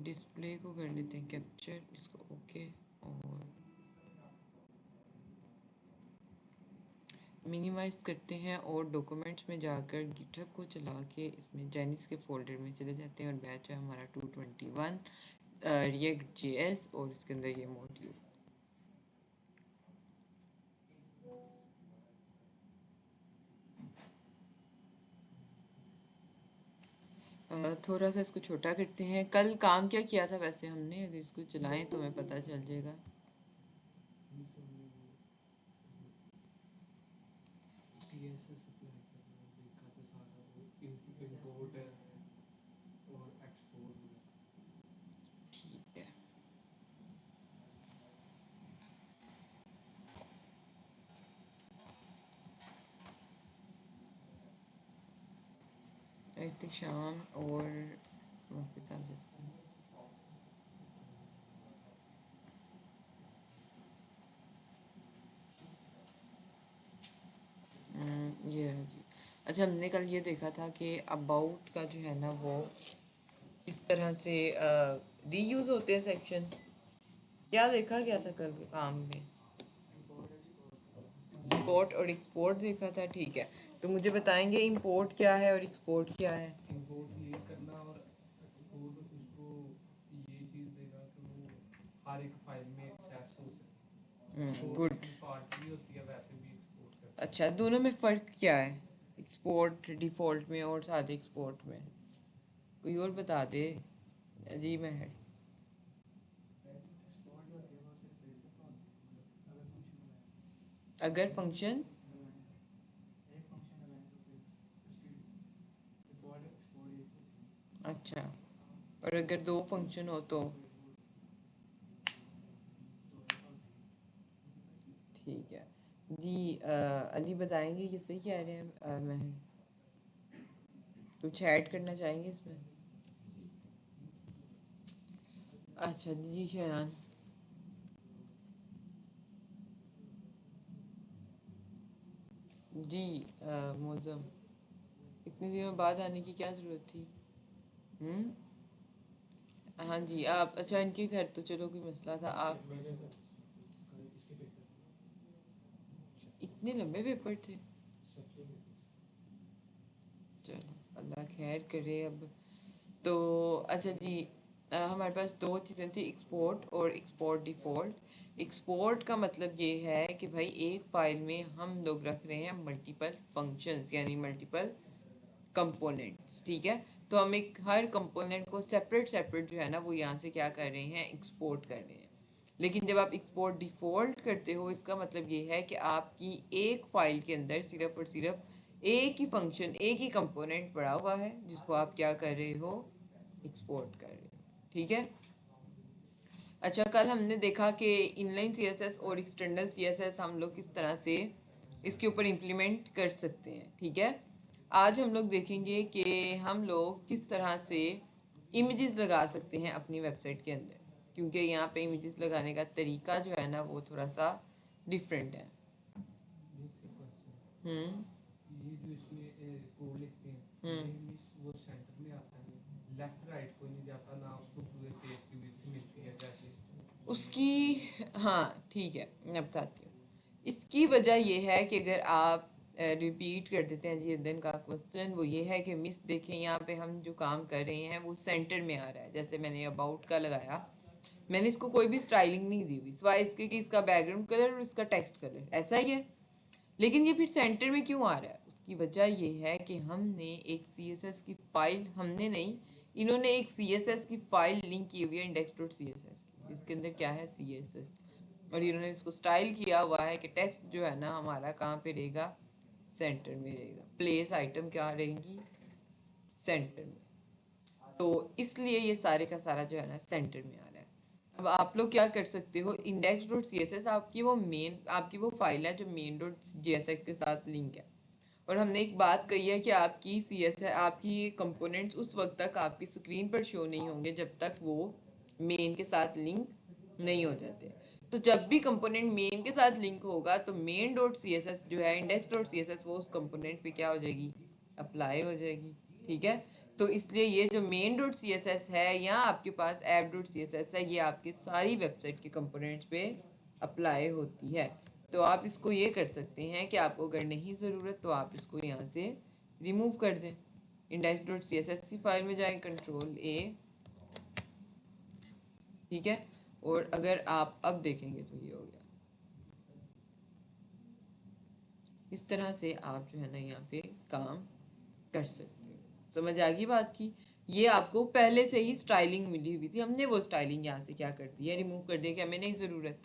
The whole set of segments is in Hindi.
डिस्प्ले को कर लेते हैं कैप्चर, इसको ओके, और मिनिमाइज करते हैं और डॉक्यूमेंट्स में जाकर गिटहब को चला के इसमें जेनिस के फोल्डर में चले जाते हैं और बैच है हमारा 221 रिएक्ट जेएस और इसके अंदर ये मॉड्यूल। थोड़ा सा इसको छोटा करते हैं। कल काम क्या किया था वैसे हमने, अगर इसको चलाएं तो हमें पता चल जाएगा। ठीक है, एहतशाम और वापस आ जाते हैं। ये है जी। अच्छा, हमने कल ये देखा था कि अबाउट का जो है ना वो इस तरह से रीयूज होते हैं सेक्शन। क्या देखा गया था कल के काम में? इंपोर्ट और एक्सपोर्ट देखा था, ठीक है। तो मुझे बताएंगे इंपोर्ट क्या है और एक्सपोर्ट क्या है? इंपोर्ट ये करना और एक्सपोर्ट उसको ये चीज़ देगा कि वो हर एक फाइल में एक्सेस हो सके। गुड। डिफ़ॉल्ट भी होती है, वैसे भी एक्सपोर्ट करते हैं। अच्छा, दोनों में फ़र्क क्या है, एक्सपोर्ट डिफ़ॉल्ट में और सादे एक्सपोर्ट में? कोई और बता दे जी महर। अगर फंक्शन अच्छा, और अगर दो फंक्शन हो तो? ठीक है जी। अली बताएंगे ये सही कह रहे हैं महर? कुछ ऐड करना चाहेंगे इसमें? अच्छा जी शयान। जी मौज़म, इतने दिनों बाद आने की क्या ज़रूरत थी? हाँ जी आप, अच्छा इनके घर तो चलो कोई मसला था, आप इतने लंबे पेपर थे। चलो अल्लाह खैर करे अब तो। अच्छा जी, हमारे पास दो चीज़ें थी, एक्सपोर्ट और एक्सपोर्ट डिफ़ॉल्ट। एक्सपोर्ट का मतलब ये है कि भाई एक फ़ाइल में हम लोग रख रहे हैं मल्टीपल फंक्शंस यानी मल्टीपल कंपोनेंट्स, ठीक है। तो हम एक हर कंपोनेंट को सेपरेट सेपरेट जो है ना वो यहाँ से क्या कर रहे हैं, एक्सपोर्ट कर रहे हैं। लेकिन जब आप एक्सपोर्ट डिफ़ॉल्ट करते हो इसका मतलब ये है कि आपकी एक फ़ाइल के अंदर सिर्फ और सिर्फ एक ही फंक्शन, एक ही कंपोनेंट पड़ा हुआ है जिसको आप क्या कर रहे हो, एक्सपोर्ट कर रहे हो, ठीक है। अच्छा, कल हमने देखा कि इनलाइन सीएसएस और एक्सटर्नल सीएसएस हम लोग किस तरह से इसके ऊपर इम्प्लीमेंट कर सकते हैं, ठीक है। आज हम लोग देखेंगे कि हम लोग किस तरह से इमेजेस लगा सकते हैं अपनी वेबसाइट के अंदर, क्योंकि यहाँ पे इमेजेस लगाने का तरीका जो है ना वो थोड़ा सा डिफरेंट है। ये जो इसमें कोड लिखते हैं ये वो सेंटर में आता है, लेफ्ट राइट को नहीं जाता ना, उसको पूरे पेज की विड्थ मिलती है जैसे उसकी। हाँ ठीक है, मैं बताती हूँ। इसकी वजह यह है कि अगर आप रिपीट कर देते हैं जी दिन का क्वेश्चन, वो ये है कि मिस देखें यहाँ पे हम जो काम कर रहे हैं वो सेंटर में आ रहा है। जैसे मैंने अबाउट का लगाया, मैंने इसको कोई भी स्टाइलिंग नहीं दी हुई सिवाय इसके कि इसका बैकग्राउंड कलर और इसका टेक्स्ट कलर ऐसा ही है, लेकिन ये फिर सेंटर में क्यों आ रहा है? उसकी वजह ये है कि हमने एक CSS की फाइल, हमने नहीं, इन्होंने एक CSS की फाइल लिंक की हुई है index.css की, जिसके अंदर क्या है CSS, और इन्होंने इसको स्टाइल किया हुआ है कि टेक्स्ट जो है ना हमारा कहाँ पे रहेगा, सेंटर में रहेगा, प्लेस आइटम क्या रहेंगी, सेंटर में। तो इसलिए ये सारे का सारा जो है ना सेंटर में आ रहा है। अब आप लोग क्या कर सकते हो, index.css आपकी वो मेन, आपकी वो फाइल है जो main.jsx के साथ लिंक है, और हमने एक बात कही है कि आपकी CSS, आपकी कंपोनेंट्स उस वक्त तक आपकी स्क्रीन पर शो नहीं होंगे जब तक वो मेन के साथ लिंक नहीं हो जाते। तो जब भी कंपोनेंट मेन के साथ लिंक होगा तो main.css जो है index.css वो उस कंपोनेंट पे क्या हो जाएगी, अप्लाई हो जाएगी, ठीक है। तो इसलिए ये जो main dot C S S है या आपके पास app dot C S S है, ये आपकी सारी वेबसाइट के कंपोनेंट्स पे अप्लाई होती है। तो आप इसको ये कर सकते हैं कि आपको अगर नहीं ज़रूरत तो आप इसको यहाँ से रिमूव कर दें। Index dot C S S की फाइल में जाएं, कंट्रोल ए, ठीक है। और अगर आप अब देखेंगे तो ये हो गया। इस तरह से आप जो है ना यहाँ पे काम कर सकते हो। समझ आ गई बात की? ये आपको पहले से ही स्टाइलिंग मिली हुई थी, हमने वो स्टाइलिंग यहाँ से क्या कर दी है, रिमूव कर दिया कि हमें नहीं ज़रूरत।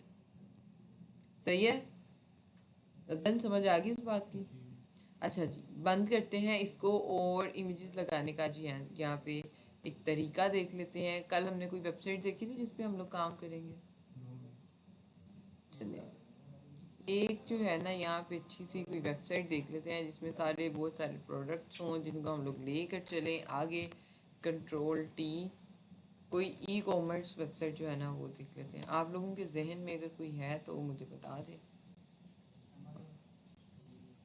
सही है? अदन समझ आ गई इस बात की? अच्छा जी, बंद करते हैं इसको और इमेजेस लगाने का जी यहाँ पे एक तरीका देख लेते हैं। कल हमने कोई वेबसाइट देखी थी जिस पे हम लोग काम करेंगे। चलिए एक जो है ना यहाँ पे अच्छी सी कोई वेबसाइट देख लेते हैं जिसमें सारे बहुत सारे प्रोडक्ट्स हों जिनको हम लोग लेकर चलें आगे। कंट्रोल टी, कोई ई कॉमर्स वेबसाइट जो है ना वो देख लेते हैं। आप लोगों के जहन में अगर कोई है तो मुझे बता दें।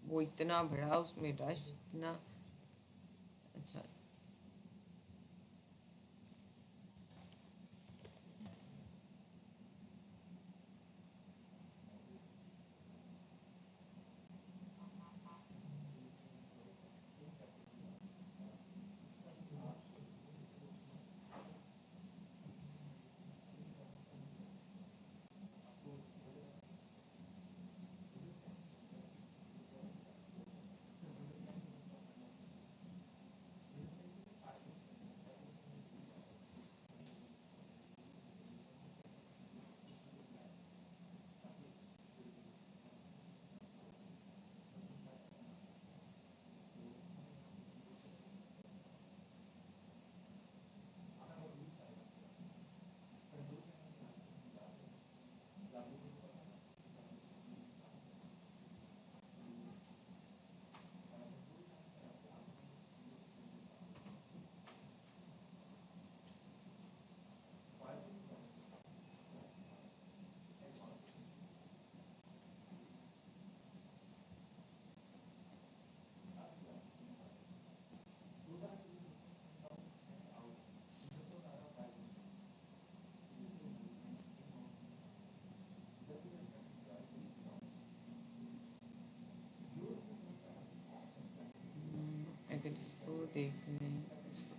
वो इतना बड़ा उसमें रश इतना अच्छा। अगर इसको देख लें इसको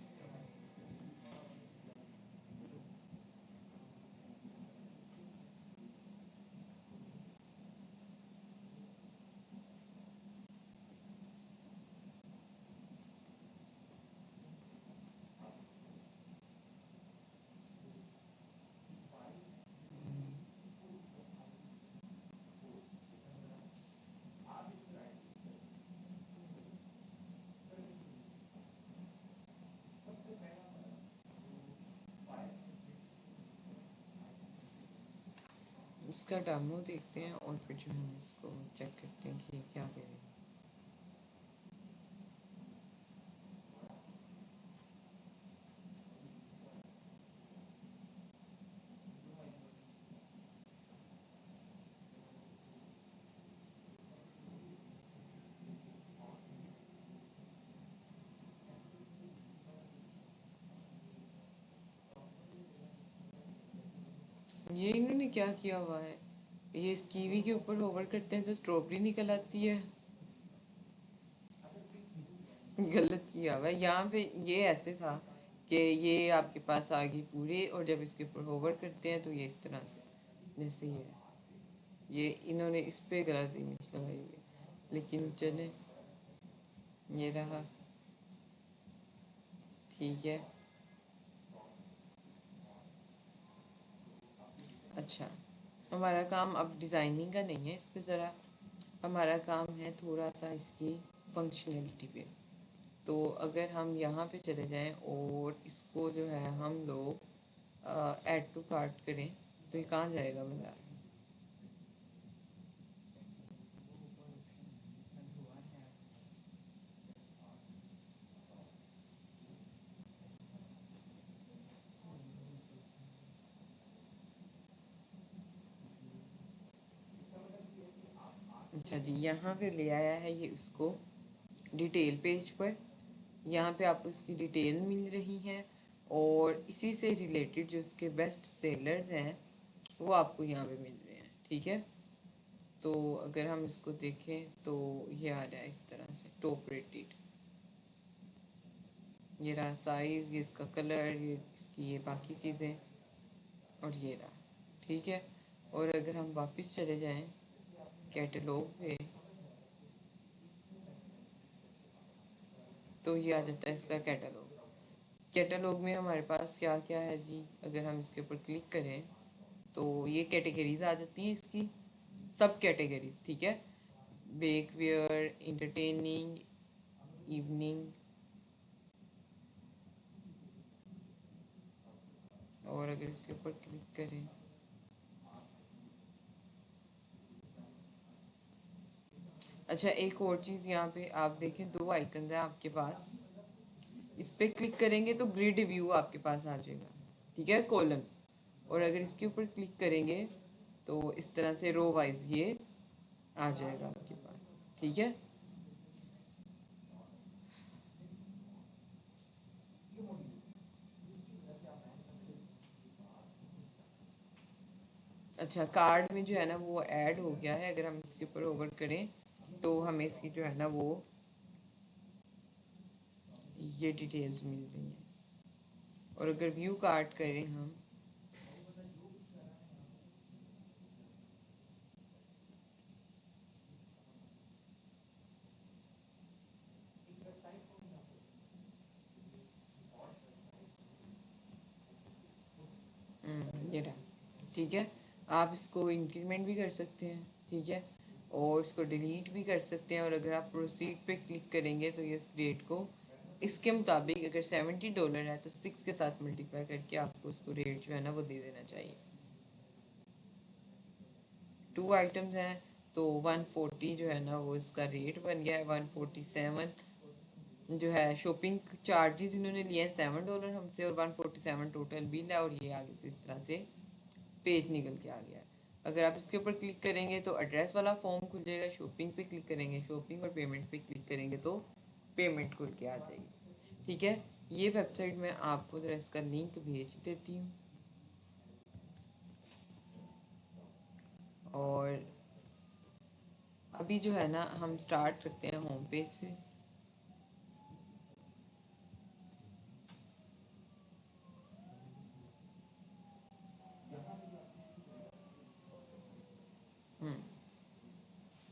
इसका डेमो देखते हैं और फिर जो हम इसको चेक करते हैं कि ये क्या करेगा। ये इन्होंने क्या किया हुआ है, ये इस कीवी के ऊपर होवर करते हैं तो स्ट्रॉबेरी निकल आती है। गलत किया हुआ है यहाँ पे। ये ऐसे था कि ये आपके पास आ गई पूरे और जब इसके ऊपर होवर करते हैं तो ये इस तरह से जैसे ये इन्होंने इस पे गलत इमेज लगाई हुई है। लेकिन चले ये रहा, ठीक है। अच्छा, हमारा काम अब डिज़ाइनिंग का नहीं है इस पे, ज़रा हमारा काम है थोड़ा सा इसकी फंक्शनलिटी पे। तो अगर हम यहाँ पे चले जाएं और इसको जो है हम लोग ऐड टू कार्ट करें तो ये कहाँ जाएगा बंदा? अच्छा जी, यहाँ पे ले आया है ये उसको डिटेल पेज पर। यहाँ पे आपको इसकी डिटेल मिल रही है और इसी से रिलेटेड जो इसके बेस्ट सेलर्स हैं वो आपको यहाँ पे मिल रहे हैं। ठीक है, तो अगर हम इसको देखें तो ये आ रहा है इस तरह से टॉप रेटेड, ये रहा साइज़, ये इसका कलर, ये इसकी ये बाकी चीज़ें और ये रहा। ठीक है, और अगर हम वापस चले जाएं कैटलॉग पे तो ये आ जाता है इसका कैटलॉग। कैटलॉग में हमारे पास क्या क्या है जी, अगर हम इसके ऊपर क्लिक करें तो ये कैटेगरीज आ जाती हैं इसकी, सब कैटेगरीज। ठीक है, बेक वेयर, इंटरटेनिंग, इवनिंग, और अगर इसके ऊपर क्लिक करें अच्छा एक और चीज़ यहाँ पे आप देखें, दो आइकन है आपके पास, इस पर क्लिक करेंगे तो ग्रिड व्यू आपके पास आ जाएगा। ठीक है, कॉलम्स, और अगर इसके ऊपर क्लिक करेंगे तो इस तरह से रो वाइज ये आ जाएगा आपके पास। ठीक है, अच्छा कार्ड में जो है ना वो ऐड हो गया है, अगर हम इसके ऊपर ओवर करें तो हमें इसकी जो है ना वो ये डिटेल्स मिल रही हैं। और अगर व्यू कार्ड करें हम ये रहा। ठीक है, आप इसको इंक्रीमेंट भी कर सकते हैं। ठीक है, और इसको डिलीट भी कर सकते हैं, और अगर आप प्रोसीड पे क्लिक करेंगे तो ये रेट को इसके मुताबिक अगर $70 है तो 6 के साथ मल्टीप्लाई करके आपको उसको रेट जो है ना वो दे देना चाहिए। 2 आइटम्स हैं तो 140 जो है ना वो इसका रेट बन गया है। 147 जो है शॉपिंग चार्जेस इन्होंने लिए हैं $7 हमसे, और 147 टोटल बिल है, और ये आगे से इस तरह से पेज निकल के आ गया है। अगर आप इसके ऊपर क्लिक करेंगे तो एड्रेस वाला फॉर्म खुल जाएगा, शॉपिंग पे क्लिक करेंगे शॉपिंग, और पेमेंट पे क्लिक करेंगे तो पेमेंट खुल के आ जाएगी। ठीक है, ये वेबसाइट मैं आपको ज़रा इसका लिंक भेज देती हूँ। और अभी जो है ना हम स्टार्ट करते हैं होम पेज से।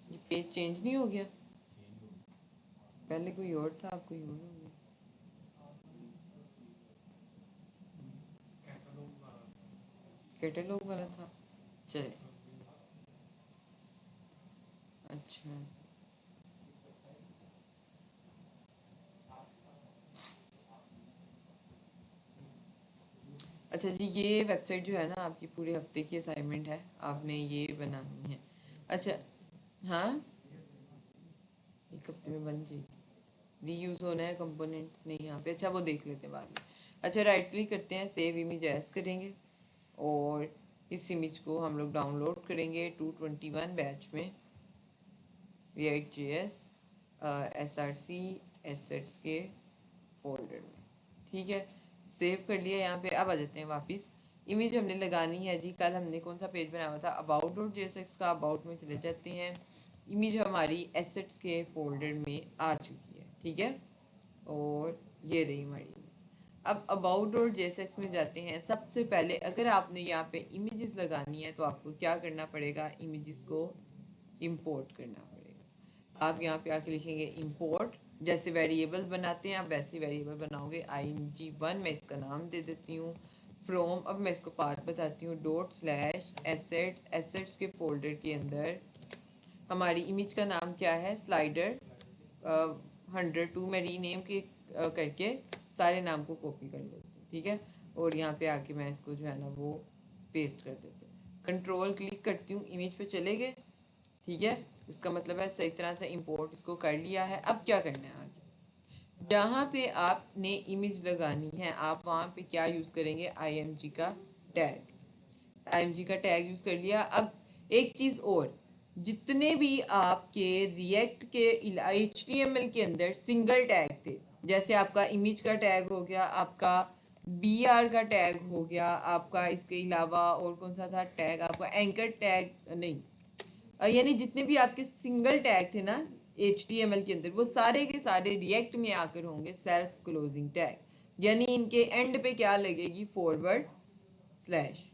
ये पेज चेंज नहीं हो गया, पहले कोई और था अब कोई और हो गया। कैटलॉग वाला था, चले अच्छा अच्छा जी, ये वेबसाइट जो है ना आपकी पूरे हफ्ते की असाइनमेंट है, आपने ये बनानी है। अच्छा हाँ, एक हफ्ते में बन जाएगी, रीयूज़ होना है कंपोनेंट नहीं यहाँ पे। अच्छा वो देख लेते हैं बाद में। अच्छा राइट क्लिक करते हैं, सेव इमेज एज करेंगे, और इस इमेज को हम लोग डाउनलोड करेंगे 221 बैच में React.js SRC एसेट्स के फोल्डर में। ठीक है, सेव कर लिया यहाँ पे। अब आ जाते हैं वापस, इमेज हमने लगानी है जी। कल हमने कौन सा पेज बनाया हुआ था, about.jsx का अबाउट में चले जाते हैं। इमेज हमारी एसेट्स के फोल्डर में आ चुकी है। ठीक है, और ये रही हमारी। अब about.jsx में जाते हैं। सबसे पहले अगर आपने यहाँ पे इमेजेस लगानी है तो आपको क्या करना पड़ेगा, इमेजेस को इंपोर्ट करना पड़ेगा। आप यहाँ पे आके लिखेंगे इंपोर्ट, जैसे वेरिएबल बनाते हैं आप वैसे वेरिएबल बनाओगे। img1 मैं इसका नाम दे देती हूँ। फ्रॉम, अब मैं इसको पाथ बताती हूँ, ./assets, एसेट्स के फोल्डर के अंदर हमारी इमेज का नाम क्या है, स्लाइडर 102 में रीनेम के करके सारे नाम को कॉपी कर लेती हूँ। ठीक है, और यहाँ पे आके मैं इसको जो है ना वो पेस्ट कर देती हूँ। कंट्रोल क्लिक करती हूँ, इमेज पे चले गए। ठीक है, इसका मतलब है सही तरह से इंपोर्ट इसको कर लिया है। अब क्या करना है आगे, जहाँ पे आपने इमेज लगानी है आप वहाँ पे क्या यूज़ करेंगे, img का टैग। img का टैग यूज़ कर लिया। अब एक चीज़ और, जितने भी आपके रिएक्ट के HTML के अंदर सिंगल टैग थे जैसे आपका इमेज का टैग हो गया, आपका BR का टैग हो गया, आपका इसके अलावा और कौन सा था टैग, आपका एंकर टैग नहीं, यानी जितने भी आपके सिंगल टैग थे ना HTML के अंदर, वो सारे के सारे रिएक्ट में आकर होंगे सेल्फ क्लोजिंग टैग, यानी इनके एंड पे क्या लगेगी, फॉरवर्ड स्लैश।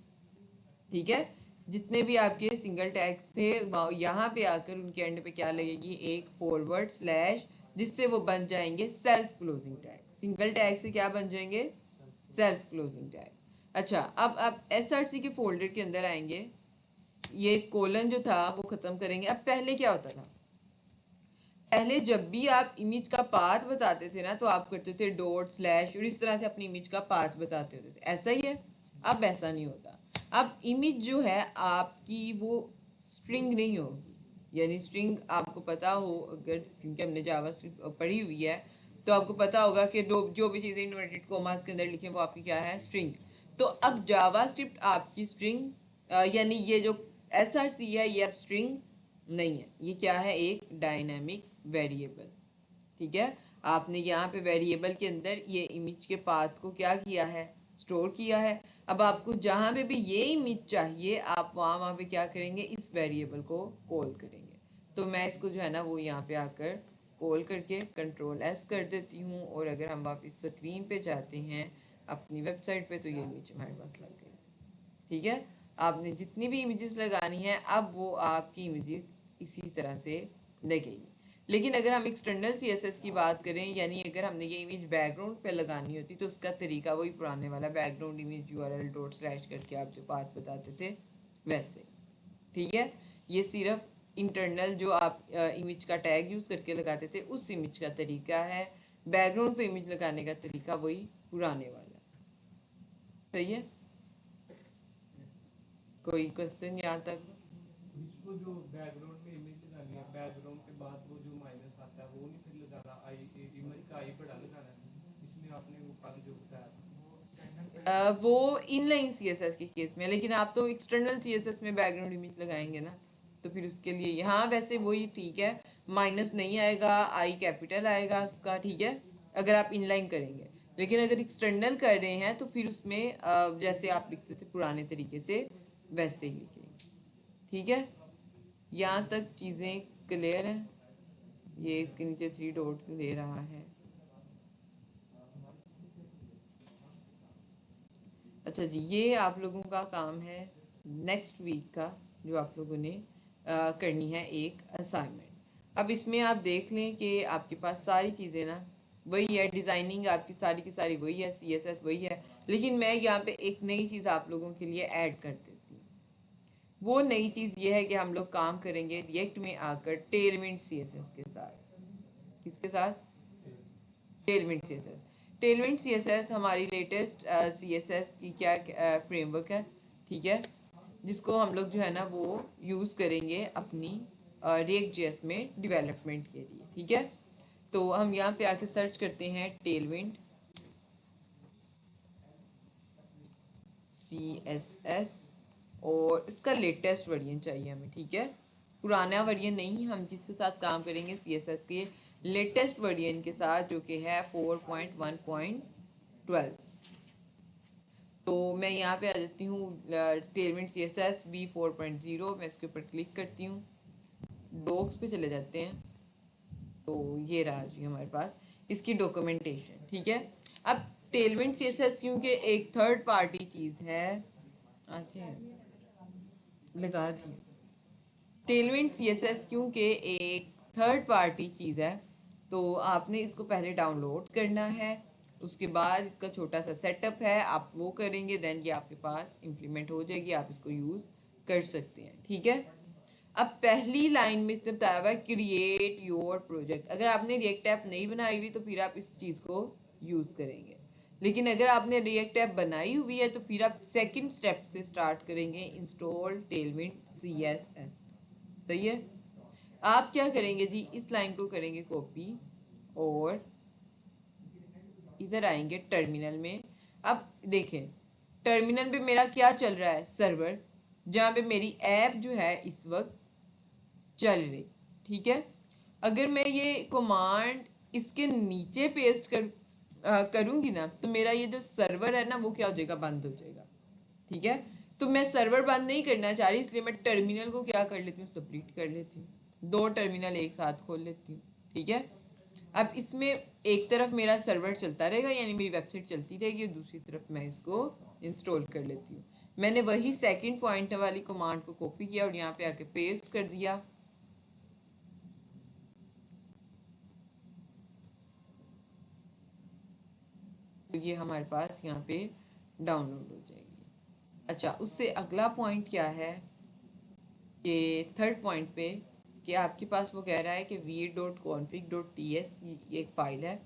ठीक है, जितने भी आपके सिंगल टैग्स थे यहाँ पे आकर उनके एंड पे क्या लगेगी, एक फॉरवर्ड स्लैश, जिससे वो बन जाएंगे self closing tag. Single tag से क्या बन जाएंगे, सेल्फ क्लोजिंग टैग। अच्छा, अब आप SRC के फोल्डर के अंदर आएंगे, ये कोलन जो था वो खत्म करेंगे। अब पहले क्या होता था, पहले जब भी आप इमेज का पाथ बताते थे ना, तो आप करते थे डॉट स्लैश और इस तरह से अपनी इमेज का पाथ बताते होते थे, ऐसा ही है। अब ऐसा नहीं होता, अब इमेज जो है आपकी वो स्ट्रिंग नहीं होगी, यानी स्ट्रिंग आपको पता हो अगर, क्योंकि हमने जावास्क्रिप्ट पढ़ी हुई है, तो आपको पता होगा कि जो भी चीज़ें इन्वर्टेड कोमास के अंदर लिखी हैं वो आपकी क्या है, स्ट्रिंग। तो अब जावास्क्रिप्ट आपकी स्ट्रिंग, यानी ये जो SRC है ये अब स्ट्रिंग नहीं है, ये क्या है, एक डायनामिक वेरिएबल। ठीक है, आपने यहाँ पे वेरिएबल के अंदर ये इमेज के पाथ को क्या किया है, स्टोर किया है। अब आपको जहाँ पे भी ये इमेज चाहिए, आप वहाँ पे क्या करेंगे, इस वेरिएबल को कॉल करेंगे। तो मैं इसको जो है ना वो यहाँ पे आकर कॉल करके Ctrl+S कर देती हूँ, और अगर हम वापस स्क्रीन पे जाते हैं अपनी वेबसाइट पे, तो ये इमेज हमारे पास लग गई। ठीक है, आपने जितनी भी इमेजेस लगानी है, अब वो आपकी इमेजेस इसी तरह से लगेगी। लेकिन अगर हम एक्सटर्नल CSS की बात करें, यानी अगर हमने ये इमेज बैकग्राउंड पे लगानी होती, तो उसका तरीका वही पुराने वाला background image URL dot slash करके आप जो बात बताते थे वैसे। ठीक है, ये सिर्फ इंटरनल जो आप इमेज का टैग यूज़ करके लगाते थे उस इमेज का तरीका है, बैकग्राउंड पे इमेज लगाने का तरीका वही पुराने वाला। सही है, कोई क्वेश्चन यहाँ तक? इसको जो बैकग्राउंड में इमेज लगानी है, बैकग्राउंड के बाद वो जो माइनस आता है वो नहीं फिर लगाना, इमेज का आई बड़ा लगाना है, इसमें आपने वो कल जो बताया वो इनलाइन CSS के केस में, लेकिन आप तो एक्सटर्नल CSS में बैकग्राउंड इमेज लगाएंगे ना, तो फिर उसके लिए यहाँ वैसे वही ठीक है, माइनस नहीं आएगा, आई कैपिटल आएगा उसका। ठीक है, अगर आप इनलाइन करेंगे, लेकिन अगर एक्सटर्नल कर रहे हैं तो फिर उसमें जैसे आप लिखते थे पुराने तरीके से वैसे ही लिखेंगे। ठीक है, यहाँ तक चीज़ें क्लियर हैं? ये इसके नीचे 3 डॉट ले रहा है। अच्छा जी, ये आप लोगों का काम है नेक्स्ट वीक का, जो आप लोगों ने करनी है एक असाइनमेंट। अब इसमें आप देख लें कि आपके पास सारी चीज़ें ना वही है, डिज़ाइनिंग आपकी सारी की सारी वही है, CSS वही है, लेकिन मैं यहाँ पे एक नई चीज़ आप लोगों के लिए ऐड कर देती हूँ। वो नई चीज़ ये है कि हम लोग काम करेंगे रिएक्ट में आकर टेलविंड CSS के साथ। किसके साथ? Tailwind CSS। टेलविंड CSS हमारी लेटेस्ट CSS की क्या फ्रेमवर्क है, ठीक है, जिसको हम लोग जो है ना वो यूज़ करेंगे अपनी React.js में डेवलपमेंट के लिए। ठीक है, तो हम यहाँ पे आके सर्च करते हैं टेलविंड CSS, और इसका लेटेस्ट वर्जन चाहिए हमें। ठीक है, पुराना वर्जन नहीं, हम जिसके साथ काम करेंगे CSS के लेटेस्ट वर्जन के साथ, जो कि है 4.1.12। तो मैं यहाँ पे आ जाती हूँ टेलविंड CSS v4.0, मैं इसके ऊपर क्लिक करती हूँ, डॉक्स पे चले जाते हैं, तो ये रहा जी हमारे पास इसकी डॉक्यूमेंटेशन। ठीक है, अब टेलविंड CSS क्योंकि एक थर्ड पार्टी चीज़ है, अच्छा लगा दी, टेलविंड CSS क्योंकि एक थर्ड पार्टी चीज़ है, तो आपने इसको पहले डाउनलोड करना है, उसके बाद इसका छोटा सा सेटअप है, आप वो करेंगे, देन ये आपके पास इम्प्लीमेंट हो जाएगी, आप इसको यूज़ कर सकते हैं। ठीक है, अब पहली लाइन में इसने बताया हुआ है क्रिएट योर प्रोजेक्ट। अगर आपने रिएक्ट ऐप नहीं बनाई हुई तो फिर आप इस चीज़ को यूज़ करेंगे, लेकिन अगर आपने रिएक्ट ऐप बनाई हुई है तो फिर आप सेकंड स्टेप से स्टार्ट करेंगे, इंस्टॉल टेलविंड CSS। सही है, आप क्या करेंगे जी, इस लाइन को करेंगे कॉपी और इधर आएंगे टर्मिनल में। अब देखें टर्मिनल पे मेरा क्या चल रहा है, सर्वर, जहाँ पे मेरी ऐप जो है इस वक्त चल रही। ठीक है, अगर मैं ये कमांड इसके नीचे पेस्ट करूँगी ना तो मेरा ये जो सर्वर है ना वो क्या हो जाएगा, बंद हो जाएगा। ठीक है, तो मैं सर्वर बंद नहीं करना चाह रही, इसलिए मैं टर्मिनल को क्या कर लेती हूँ, स्प्लिट कर लेती हूँ, 2 टर्मिनल एक साथ खोल लेती हूँ। ठीक है, अब इसमें एक तरफ मेरा सर्वर चलता रहेगा यानी मेरी वेबसाइट चलती रहेगी, और दूसरी तरफ मैं इसको इंस्टॉल कर लेती हूँ। मैंने वही सेकंड पॉइंट वाली कमांड को कॉपी किया और यहाँ पे आके पेस्ट कर दिया। तो ये हमारे पास यहाँ पे डाउनलोड हो जाएगी। अच्छा, उससे अगला पॉइंट क्या है कि थर्ड पॉइंट पे कि आपके पास वो कह रहा है कि v.config.ts ये एक फाइल है।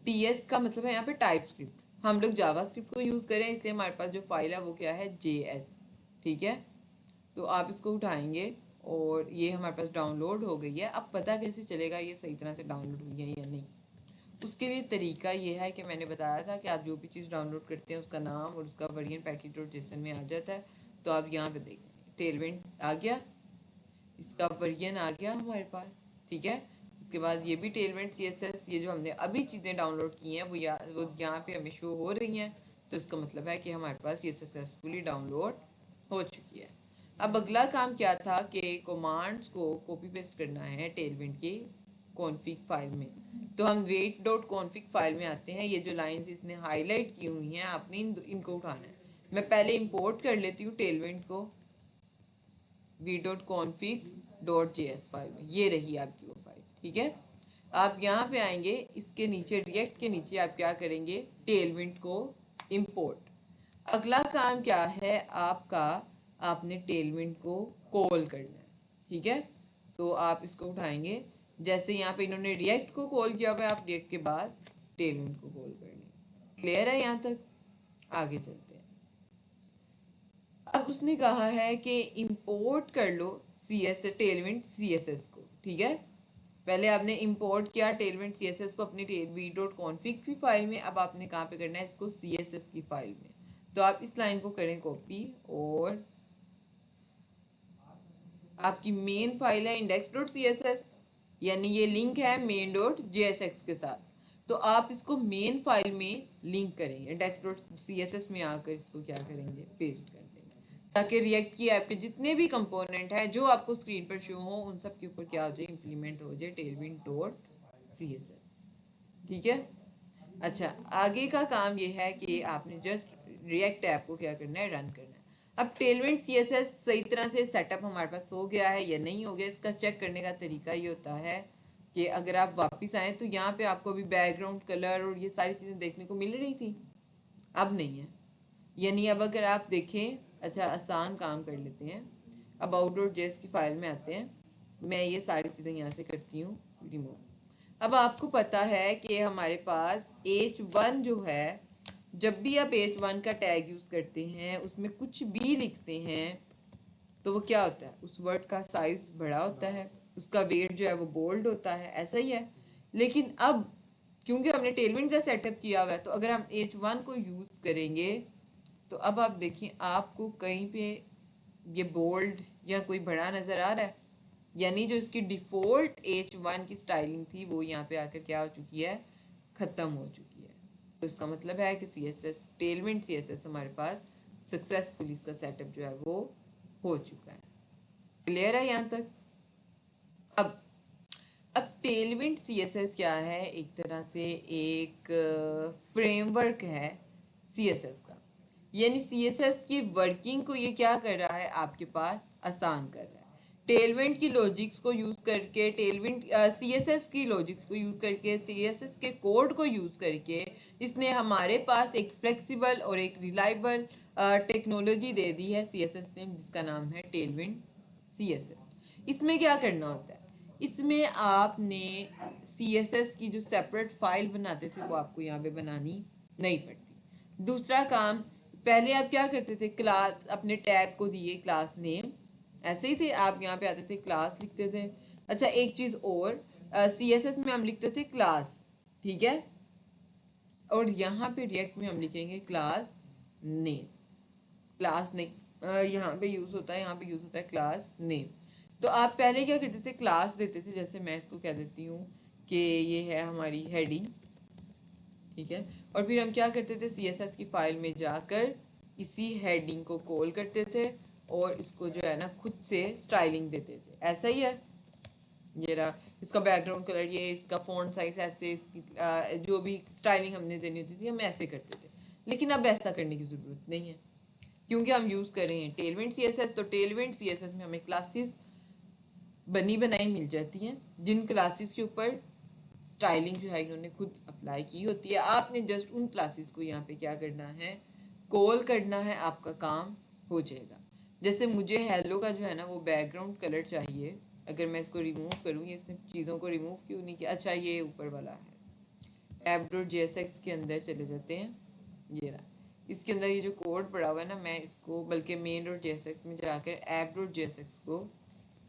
ts का मतलब है यहाँ पे टाइप स्क्रिप्ट, हम लोग जावा स्क्रिप्ट को यूज़ करें इसलिए हमारे पास जो फाइल है वो क्या है, js। ठीक है, तो आप इसको उठाएंगे और ये हमारे पास डाउनलोड हो गई है। अब पता कैसे चलेगा ये सही तरह से डाउनलोड हुई है या नहीं, उसके लिए तरीका ये है कि मैंने बताया था कि आप जो भी चीज़ डाउनलोड करते हैं उसका नाम और उसका वर्जन package.json में आ जाता है। तो आप यहाँ पे देखें, टेलविंड आ गया, इसका वर्जन आ गया हमारे पास। ठीक है, इसके बाद ये भी टेलविंड CSS, ये जो हमने अभी चीज़ें डाउनलोड की हैं वो यहाँ पे हमें शो हो रही हैं। तो इसका मतलब है कि हमारे पास ये सक्सेसफुली डाउनलोड हो चुकी है। अब अगला काम क्या था कि कमांड्स को कॉपी पेस्ट करना है टेलविंड की कॉन्फ़िग फाइल में। तो हम wait.config फाइल में आते हैं, ये जो लाइंस इसने हाईलाइट की हुई हैं आपने इनको उठाना है। मैं पहले इंपोर्ट कर लेती हूँ टेलविंड को v.config.js फाइल में, ये रही आपकी वो फाइल। ठीक है, आप यहाँ पे आएंगे, इसके नीचे रिएक्ट के नीचे आप क्या करेंगे, टेलविंड को इंपोर्ट। अगला काम क्या है आपका, आपने टेलविंड को कॉल करना है। ठीक है, तो आप इसको उठाएंगे, जैसे यहाँ पे इन्होंने रिएक्ट को कॉल किया हुआ है, आप रिएक्ट के बाद टेलविंड को कॉल कर लें। क्लियर है यहाँ तक? आगे चलते हैं। अब उसने कहा है कि इंपोर्ट कर लो टेलविंड CSS को। ठीक है, पहले आपने इंपोर्ट किया टेलविंड CSS को अपनी v.config की फाइल में, अब आपने कहाँ पे करना है इसको, CSS की फाइल में। तो आप इस लाइन को करें कॉपी, और आपकी मेन फाइल है index.css, यानी ये लिंक है main.jsx के साथ। तो आप इसको मेन फाइल में लिंक करेंगे, index.css में आकर इसको क्या करेंगे, पेस्ट कर देंगे, ताकि रिएक्ट की ऐप के जितने भी कंपोनेंट हैं जो आपको स्क्रीन पर शो हो उन सब के ऊपर क्या हो जाए, इम्प्लीमेंट हो जाए tailwind.css। ठीक है, अच्छा आगे का काम ये है कि आपने जस्ट रिएक्ट ऐप को क्या करना है, रन करना है। अब टेलविंड CSS सही तरह से सेटअप हमारे पास हो गया है या नहीं हो गया, इसका चेक करने का तरीका ये होता है कि अगर आप वापस आएँ तो यहाँ पे आपको अभी बैकग्राउंड कलर और ये सारी चीज़ें देखने को मिल रही थी, अब नहीं है। यानी अब अगर आप देखें, अच्छा आसान काम कर लेते हैं, about.js की फाइल में आते हैं, मैं ये सारी चीज़ें यहाँ से करती हूँ रिमूव। अब आपको पता है कि हमारे पास h1 जो है, जब भी आप h1 का टैग यूज़ करते हैं उसमें कुछ भी लिखते हैं तो वो क्या होता है, उस वर्ड का साइज बड़ा होता है, उसका वेट जो है वो बोल्ड होता है, ऐसा ही है। लेकिन अब क्योंकि हमने टेलविंड का सेटअप किया हुआ है, तो अगर हम h1 को यूज़ करेंगे तो अब आप देखिए आपको कहीं पे ये बोल्ड या कोई बड़ा नज़र आ रहा है, यानी जो इसकी डिफ़ॉल्ट h1 की स्टाइलिंग थी वो यहाँ पे आकर क्या हो चुकी है, ख़त्म हो चुकी है। तो इसका मतलब है कि CSS टेलविंड CSS हमारे पास सक्सेसफुली इसका सेटअप जो है वो हो चुका है। क्लियर है यहाँ तक? अब टेलविंड CSS क्या है, एक तरह से एक फ्रेमवर्क है CSS का, यानी CSS की वर्किंग को ये क्या कर रहा है, आपके पास आसान कर रहा है। टेलविंड की लॉजिक्स को यूज़ करके, टेलविंड CSS की लॉजिक्स को यूज़ करके, CSS के कोड को यूज़ करके इसने हमारे पास एक फ्लेक्सिबल और एक रिलायबल टेक्नोलॉजी दे दी है CSS ने, जिसका नाम है टेलविंड CSS। इसमें क्या करना होता है, इसमें आपने CSS की जो सेपरेट फाइल बनाते थे वो आपको यहाँ पे बनानी नहीं पड़ती। दूसरा काम, पहले आप क्या करते थे, क्लास अपने टैग को दिए क्लास नेम, ऐसे ही थे, आप यहाँ पे आते थे क्लास लिखते थे। अच्छा एक चीज़ और, CSS में हम लिखते थे क्लास, ठीक है, और यहाँ पे रिएक्ट में हम लिखेंगे क्लास नेम। क्लास नहीं यहाँ पे यूज़ होता है, यहाँ पे यूज़ होता है क्लास नेम। तो आप पहले क्या करते थे, क्लास देते थे, जैसे मैं इसको कह देती हूँ कि ये है हमारी हेडिंग, ठीक है। और फिर हम क्या करते थे, CSS की फाइल में जाकर इसी हेडिंग को कॉल करते थे और इसको जो है ना खुद से स्टाइलिंग देते थे। ऐसा ही है, ये रहा इसका बैकग्राउंड कलर, ये इसका फ़ॉन्ट साइज ऐसे, इसकी जो भी स्टाइलिंग हमने देनी होती थी हम ऐसे करते थे। लेकिन अब ऐसा करने की ज़रूरत नहीं है, क्योंकि हम यूज़ कर रहे हैं टेलविंड CSS। तो टेलविंड CSS में हमें क्लासेस बनी बनाई मिल जाती हैं, जिन क्लासेस के ऊपर स्टाइलिंग जो है इन्होंने खुद अप्लाई की होती है। आपने जस्ट उन क्लासेस को यहाँ पे क्या करना है, कॉल करना है, आपका काम हो जाएगा। जैसे मुझे हेलो का जो है ना वो बैकग्राउंड कलर चाहिए, अगर मैं इसको रिमूव करूँ, ये इसने चीज़ों को रिमूव क्यों नहीं किया, अच्छा ये ऊपर वाला है। app.jsx के अंदर चले जाते हैं, ये रहा, इसके अंदर ये जो कोड पड़ा हुआ है ना, मैं इसको बल्कि main.jsx में जाकर app.jsx को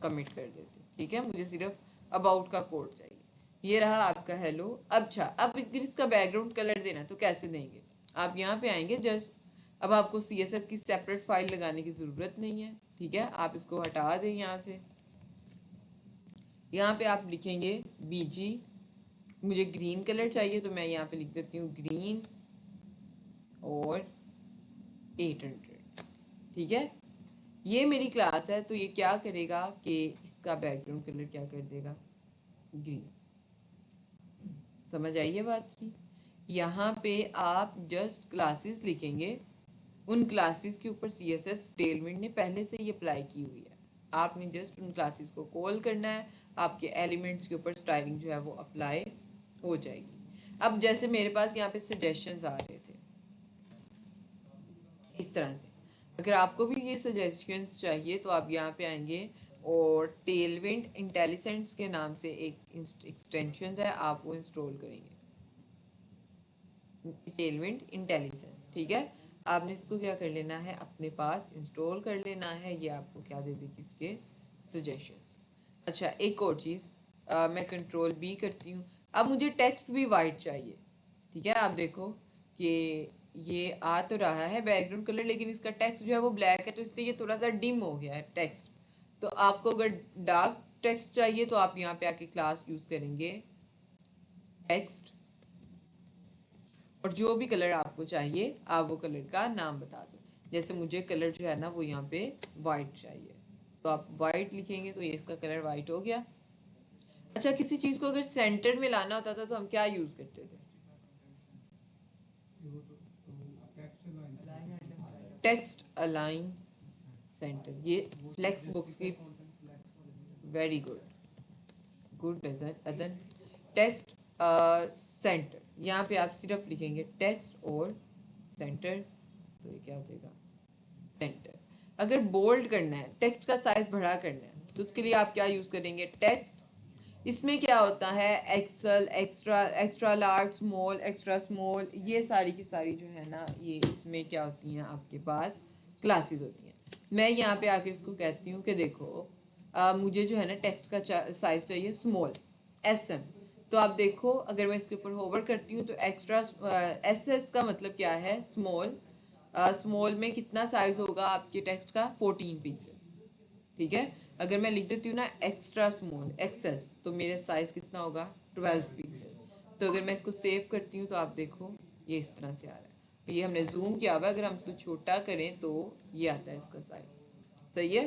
कमिट कर देती हूँ, ठीक है। मुझे सिर्फ अबाउट का कोड चाहिए, ये रहा आपका हेलो। अच्छा, अब इसका बैकग्राउंड कलर देना तो कैसे देंगे, आप यहाँ पे आएंगे जस्ट, अब आपको CSS की सेपरेट फाइल लगाने की ज़रूरत नहीं है, ठीक है। आप इसको हटा दें यहाँ से, यहाँ पे आप लिखेंगे BG, मुझे ग्रीन कलर चाहिए तो मैं यहाँ पे लिख देती हूँ ग्रीन और 800, ठीक है। ये मेरी क्लास है, तो ये क्या करेगा कि इसका बैकग्राउंड कलर क्या कर देगा, ग्रीन। समझ आई है बात की। यहाँ पे आप जस्ट क्लासेस लिखेंगे, उन क्लासेस के ऊपर CSS टेलविंड ने पहले से ही अप्लाई की हुई है, आपने जस्ट उन क्लासेस को कॉल करना है, आपके एलिमेंट्स के ऊपर स्टाइलिंग जो है वो अप्लाई हो जाएगी। अब जैसे मेरे पास यहाँ पे सजेशंस आ रहे थे इस तरह से, अगर आपको भी ये सजेशंस चाहिए तो आप यहाँ पे आएंगे और टेलविंड इंटेलिजेंट्स के नाम से एक एक्सटेंशन है, आप वो इंस्टॉल करेंगे, टेलविंड इंटेलिजेंस, ठीक है। आपने इसको क्या कर लेना है, अपने पास इंस्टॉल कर लेना है, ये आपको क्या दे देगी, इसके सजेशंस। अच्छा, एक और चीज़, मैं Ctrl+B करती हूँ, अब मुझे टेक्स्ट भी वाइट चाहिए, ठीक है। आप देखो कि ये आ तो रहा है बैकग्राउंड कलर, लेकिन इसका टेक्स्ट जो है वो ब्लैक है, तो इसलिए ये थोड़ा सा डिम हो गया है टेक्स्ट। तो आपको अगर डार्क टेक्स्ट चाहिए तो आप यहाँ पे आके क्लास यूज़ करेंगे टेक्स्ट, और जो भी कलर आपको चाहिए आप वो कलर का नाम बता दो। जैसे मुझे कलर जो है ना वो यहाँ पे वाइट चाहिए, तो आप वाइट लिखेंगे तो ये इसका कलर वाइट हो गया। अच्छा, किसी चीज़ को अगर सेंटर में लाना होता था तो हम क्या यूज़ करते थे, टेक्स्ट अलाइन सेंटर। ये फ्लेक्स बुक्स की, वेरी गुड, गुड अदन, टेक्स्ट सेंटर, यहाँ पे आप सिर्फ लिखेंगे टेक्स्ट और सेंटर, तो ये क्या हो जाएगा, सेंटर। अगर बोल्ड करना है, टेक्स्ट का साइज बड़ा करना है, तो उसके लिए आप क्या यूज़ करेंगे, टेक्स्ट। इसमें क्या होता है, XL, extra, extra large, small, extra small, ये सारी की सारी जो है ना, ये इसमें क्या होती हैं, आपके पास क्लासेस होती हैं। मैं यहाँ पे आकर इसको कहती हूँ कि देखो मुझे जो है ना टेक्स्ट का साइज चाहिए स्मॉल, SM। तो आप देखो अगर मैं इसके ऊपर होवर करती हूँ तो एक्स्ट्रा SS का मतलब क्या है, स्मॉल। स्मॉल में कितना साइज होगा आपके टेक्स्ट का, 14 पिक्सल, ठीक है। अगर मैं लिख देती हूँ ना एक्स्ट्रा स्मॉल, एक्सेस, तो मेरा साइज कितना होगा, 12 पिक्सल। तो अगर मैं इसको सेव करती हूँ तो आप देखो ये इस तरह से आ रहा है, ये हमने जूम किया हुआ है, अगर हम इसको छोटा करें तो ये आता है इसका साइज, सही है।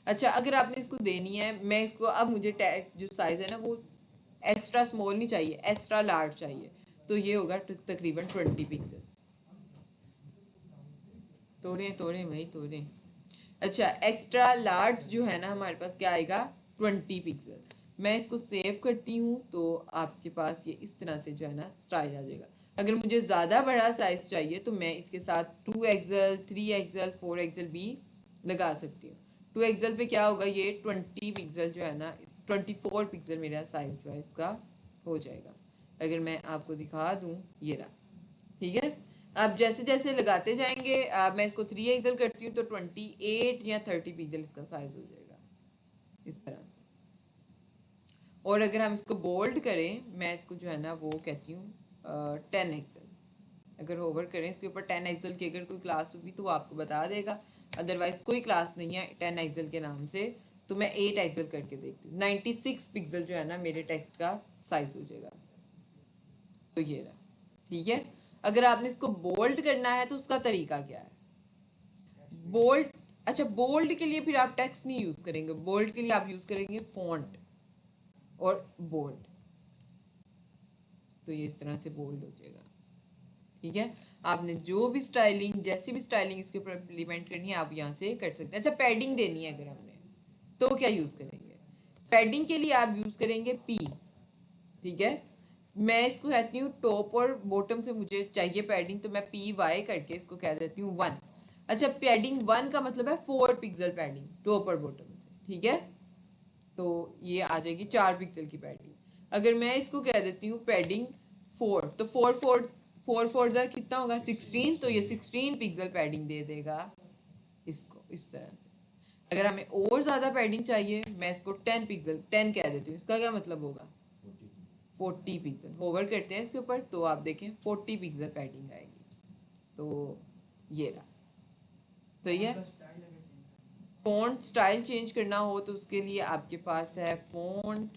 अच्छा, अगर आपने इसको देनी है, मैं इसको, अब मुझे जो साइज है ना वो एक्स्ट्रा स्मॉल नहीं चाहिए, एक्स्ट्रा लार्ज चाहिए, तो ये होगा तकरीबन 20 पिक्सल। तोड़े वही तोड़े। अच्छा, एक्स्ट्रा लार्ज जो है ना हमारे पास क्या आएगा, 20 पिक्सल। मैं इसको सेव करती हूँ तो आपके पास ये इस तरह से जो है ना स्टाइल आ जाएगा। अगर मुझे ज़्यादा बड़ा साइज़ चाहिए तो मैं इसके साथ 2XL, 3XL, 4XL भी लगा सकती हूँ। 2XL पे क्या होगा, ये 20 पिक्सल जो है ना, 24 पिक्सल मेरा साइज़ जो है इसका हो जाएगा। अगर मैं आपको दिखा दूँ, ये रहा, ठीक है। आप जैसे जैसे लगाते जाएंगे, मैं इसको 3XL करती हूँ तो 28 या 30 पिक्सल इसका साइज हो जाएगा इस तरह से। और अगर हम इसको बोल्ड करें, मैं इसको जो है ना वो कहती हूँ 10XL। अगर होवर करें इसके ऊपर 10XL की अगर कोई क्लास होगी तो वो आपको बता देगा, अदरवाइज कोई क्लास नहीं है 10XL के नाम से, तो मैं 8 एक्सेल करके देखती हूँ, 96 पिक्सल जो है ना मेरे टेक्स्ट का साइज हो जाएगा। तो ये रहा, ठीक है। अगर आपने इसको बोल्ड करना है तो उसका तरीका क्या है? बोल्ड, अच्छा बोल्ड के लिए फिर आप टेक्स्ट नहीं यूज करेंगे, बोल्ड के लिए आप यूज करेंगे फॉन्ट और बोल्ड। तो ये इस तरह से बोल्ड हो जाएगा, ठीक है। आपने जो भी स्टाइलिंग, जैसी भी स्टाइलिंग इसके ऊपर इम्प्लीमेंट करनी है आप यहाँ से कर सकते हैं। अच्छा पैडिंग देनी है अगर हमने, तो क्या यूज करेंगे? पैडिंग के लिए आप यूज करेंगे पी, ठीक है। मैं इसको कहती हूँ टॉप और बॉटम से मुझे चाहिए पैडिंग, तो मैं पी वाई करके इसको कह देती हूँ 1। अच्छा पैडिंग 1 का मतलब है 4 पिक्सल पैडिंग टॉप और बॉटम से, ठीक है। तो ये आ जाएगी 4 पिक्सल की पैडिंग। अगर मैं इसको कह देती हूँ पैडिंग 4, तो 4 जा कितना होगा 16, तो ये 16 पिक्सल पैडिंग दे देगा इसको इस तरह से। अगर हमें और ज़्यादा पैडिंग चाहिए, मैं इसको 10 पिक्सल 10 कह देती हूँ, इसका क्या मतलब होगा 40 पिक्सल। होवर करते हैं इसके ऊपर तो आप देखें 40 पिक्सल पैडिंग आएगी। तो ये रहा, सही है। फॉन्ट स्टाइल चेंज करना हो तो उसके लिए आपके पास है फॉन्ट,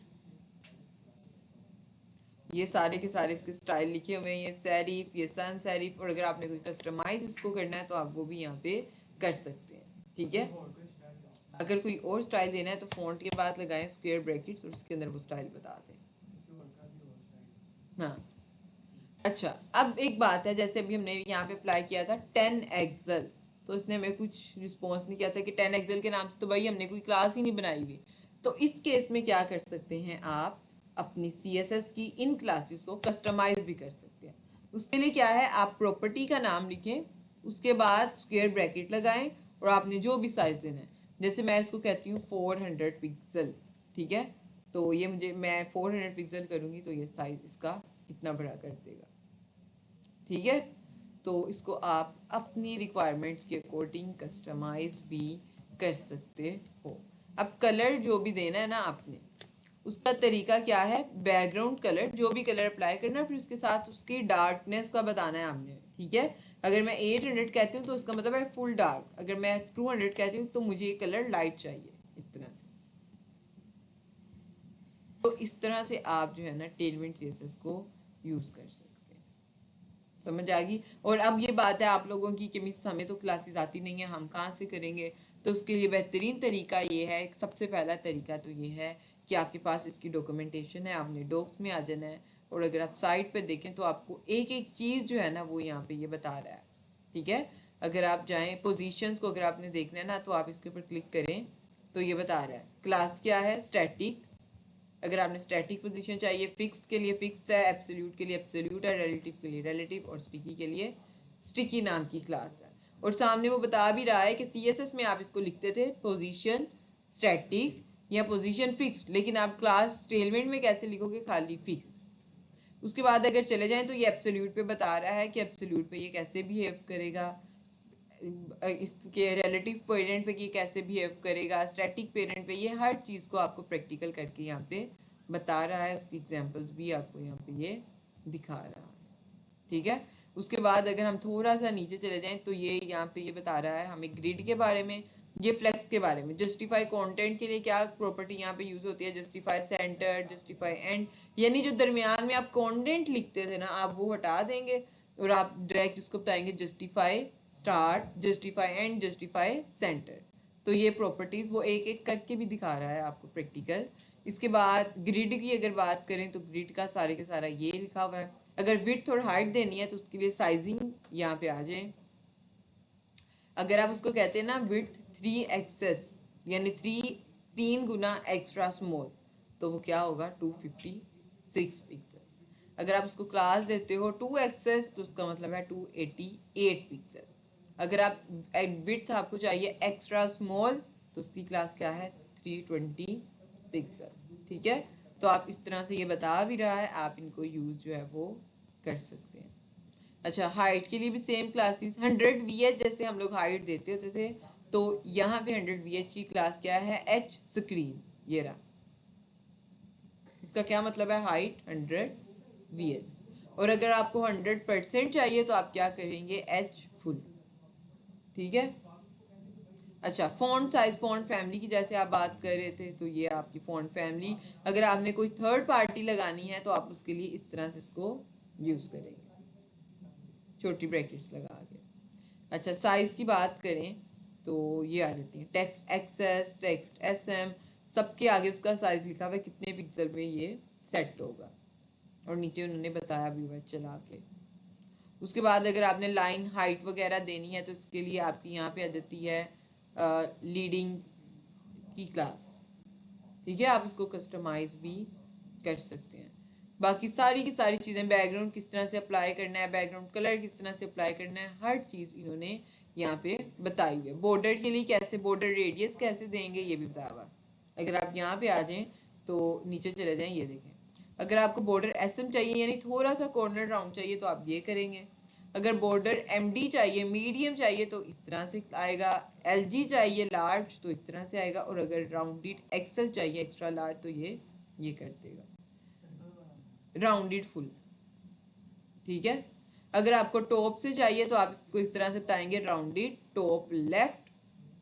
ये सारे के सारे इसके स्टाइल लिखे हुए हैं, ये सेरिफ, ये सन सेरिफ। और अगर आपने कोई कस्टमाइज इसको करना है तो आप वो भी यहाँ पे कर सकते हैं, ठीक है। अगर कोई और स्टाइल देना है तो फॉन्ट के बाद लगाएं स्क्वायर ब्रैकेट्स और उसके अंदर वो स्टाइल बता दें। हाँ अच्छा, अब एक बात है, जैसे अभी हमने यहाँ पे अप्लाई किया था 10 एक्सेल, तो इसने हमें कुछ रिस्पॉन्स नहीं किया था कि 10 एक्सेल के नाम से तो भाई हमने कोई क्लास ही नहीं बनाई हुई। तो इस केस में क्या कर सकते हैं, आप अपनी CSS की इन क्लासेस को कस्टमाइज भी कर सकते हैं। उसके लिए क्या है, आप प्रॉपर्टी का नाम लिखें, उसके बाद स्क्वायर ब्रैकेट लगाएं और आपने जो भी साइज देना है, जैसे मैं इसको कहती हूँ 400 पिक्सल, ठीक है। तो ये मुझे, मैं 400 पिक्सल करूँगी तो ये साइज इसका इतना बड़ा कर देगा, ठीक है। तो इसको आप अपनी रिक्वायरमेंट्स के अकॉर्डिंग कस्टमाइज भी कर सकते हो। अब कलर जो भी देना है ना आपने, उसका तरीका क्या है, बैकग्राउंड कलर जो भी कलर अप्लाई करना है फिर उसके साथ उसकी डार्कनेस का बताना है आपने, ठीक है। अगर मैं 800 कहती हूँ तो उसका मतलब है फुल डार्क, अगर मैं 200 कहती हूँ तो मुझे ये कलर लाइट चाहिए, इस तरह से। तो इस तरह से आप जो है ना टेलविंड CSS को यूज़ कर सकते हैं, समझ आ गई। और अब ये बात है आप लोगों की कि मिस हमें तो क्लासेस आती नहीं है, हम कहाँ से करेंगे। तो उसके लिए बेहतरीन तरीका ये है, सबसे पहला तरीका तो ये है कि आपके पास इसकी डॉक्यूमेंटेशन है, आपने डॉक्स में आ जाना है। और अगर आप साइट पर देखें तो आपको एक एक चीज़ जो है ना वो यहाँ पे ये बता रहा है, ठीक है। अगर आप जाएँ पोजीशंस को अगर आपने देखना है ना तो आप इसके ऊपर क्लिक करें तो ये बता रहा है क्लास क्या है, स्टैटिक। अगर आपने स्टैटिक पोजीशन चाहिए, फिक्स के लिए फिक्स्ड है, एब्सोल्यूट के लिए एब्सोल्यूट है, रिलेटिव के लिए रिलेटिव और स्टिकी के लिए स्टिकी नाम की क्लास है। और सामने वो बता भी रहा है कि CSS में आप इसको लिखते थे पोजीशन स्टैटिक या पोजीशन फिक्स्ड, लेकिन आप क्लास टेलविंड में कैसे लिखोगे, खाली फिक्स। उसके बाद अगर चले जाएं तो ये एब्सोल्यूट पे बता रहा है कि एब्सोल्यूट पे ये कैसे बिहेव करेगा, इसके रिलेटिव पेरेंट पे ये कैसे बिहेव करेगा, स्टैटिक पेरेंट पे, ये हर चीज़ को आपको प्रैक्टिकल करके यहाँ पे बता रहा है। उसकी एग्जांपल्स भी आपको यहाँ पे ये दिखा रहा है, ठीक है। उसके बाद अगर हम थोड़ा सा नीचे चले जाएं तो ये यहाँ पे ये बता रहा है हमें ग्रिड के बारे में, ये फ्लेक्स के बारे में। जस्टिफाई कंटेंट के लिए क्या प्रॉपर्टी यहाँ पे यूज़ होती है, जस्टिफाई सेंटर, जस्टिफाई एंड, यानी जो दरमियान में आप कंटेंट लिखते थे ना आप वो हटा देंगे और आप डायरेक्ट इसको बताएंगे justify start, justify and, justify centre. तो ये प्रॉपर्टीज़ वो एक एक करके भी दिखा रहा है आपको प्रैक्टिकल। इसके बाद ग्रिड की अगर बात करें तो ग्रिड का सारे के सारा ये लिखा हुआ है। अगर विड्थ और हाइट देनी है तो उसके लिए साइजिंग यहाँ पे आ जाए। अगर आप उसको कहते हैं ना विड्थ 3 यानी 3 गुना एक्स्ट्रा स्मॉल, तो वो क्या होगा 256 पिक्सल। अगर आप उसको क्लास देते हो 2 तो उसका मतलब है 288 पिक्सल। अगर आप विड्थ आपको चाहिए एक्स्ट्रा स्मॉल तो उसकी क्लास क्या है 320 पिक्सल, ठीक है। तो आप इस तरह से ये बता भी रहा है, आप इनको यूज़ जो है वो कर सकते हैं। अच्छा हाइट के लिए भी सेम क्लासेस 100 VH जैसे हम लोग हाइट देते होते थे, तो यहाँ पे 100 VH की क्लास क्या है H स्क्रीन, ये रहा। इसका क्या मतलब है हाइट 100 VH। और अगर आपको 100% चाहिए तो आप क्या करेंगे H फुल, ठीक है। अच्छा, फ़ॉन्ट साइज, फ़ॉन्ट फैमिली की जैसे आप बात कर रहे थे, तो ये आपकी फ़ॉन्ट फैमिली, अगर आपने कोई थर्ड पार्टी लगानी है तो आप उसके लिए इस तरह से इसको यूज़ करेंगे, छोटी ब्रैकेट्स लगा के। अच्छा, साइज़ की बात करें तो ये आ जाती है टेक्स्ट एक्सेस, टेक्स्ट एसएम, सबके आगे उसका साइज़ लिखा हुआ है कितने पिक्सल पे ये सेट होगा, और नीचे उन्होंने बताया भी हुआ है चला के। उसके बाद अगर आपने लाइन हाइट वगैरह देनी है तो इसके लिए आपकी यहाँ पे आ जाती है लीडिंग की क्लास, ठीक है, आप इसको कस्टमाइज भी कर सकते हैं। बाकी सारी की सारी चीज़ें, बैकग्राउंड किस तरह से अप्लाई करना है, बैकग्राउंड कलर किस तरह से अप्लाई करना है, हर चीज़ इन्होंने यहाँ पे बताई हुई है। बॉर्डर के लिए कैसे, बॉर्डर रेडियस कैसे देंगे ये भी बताया हुआ। अगर आप यहाँ पे आ जाएं तो नीचे चले जाएं, ये देखें, अगर आपको बॉर्डर एसएम चाहिए यानी थोड़ा सा कॉर्नर राउंड चाहिए तो आप ये करेंगे। अगर बॉर्डर एमडी चाहिए, मीडियम चाहिए तो इस तरह से आएगा। एलजी चाहिए लार्ज तो इस तरह से आएगा। और अगर राउंडेड एक्सेल चाहिए एक्स्ट्रा लार्ज तो ये कर देगा राउंडेड फुल, ठीक है। अगर आपको टॉप से चाहिए तो आप इसको इस तरह से बताएंगे राउंडेड टॉप लेफ्ट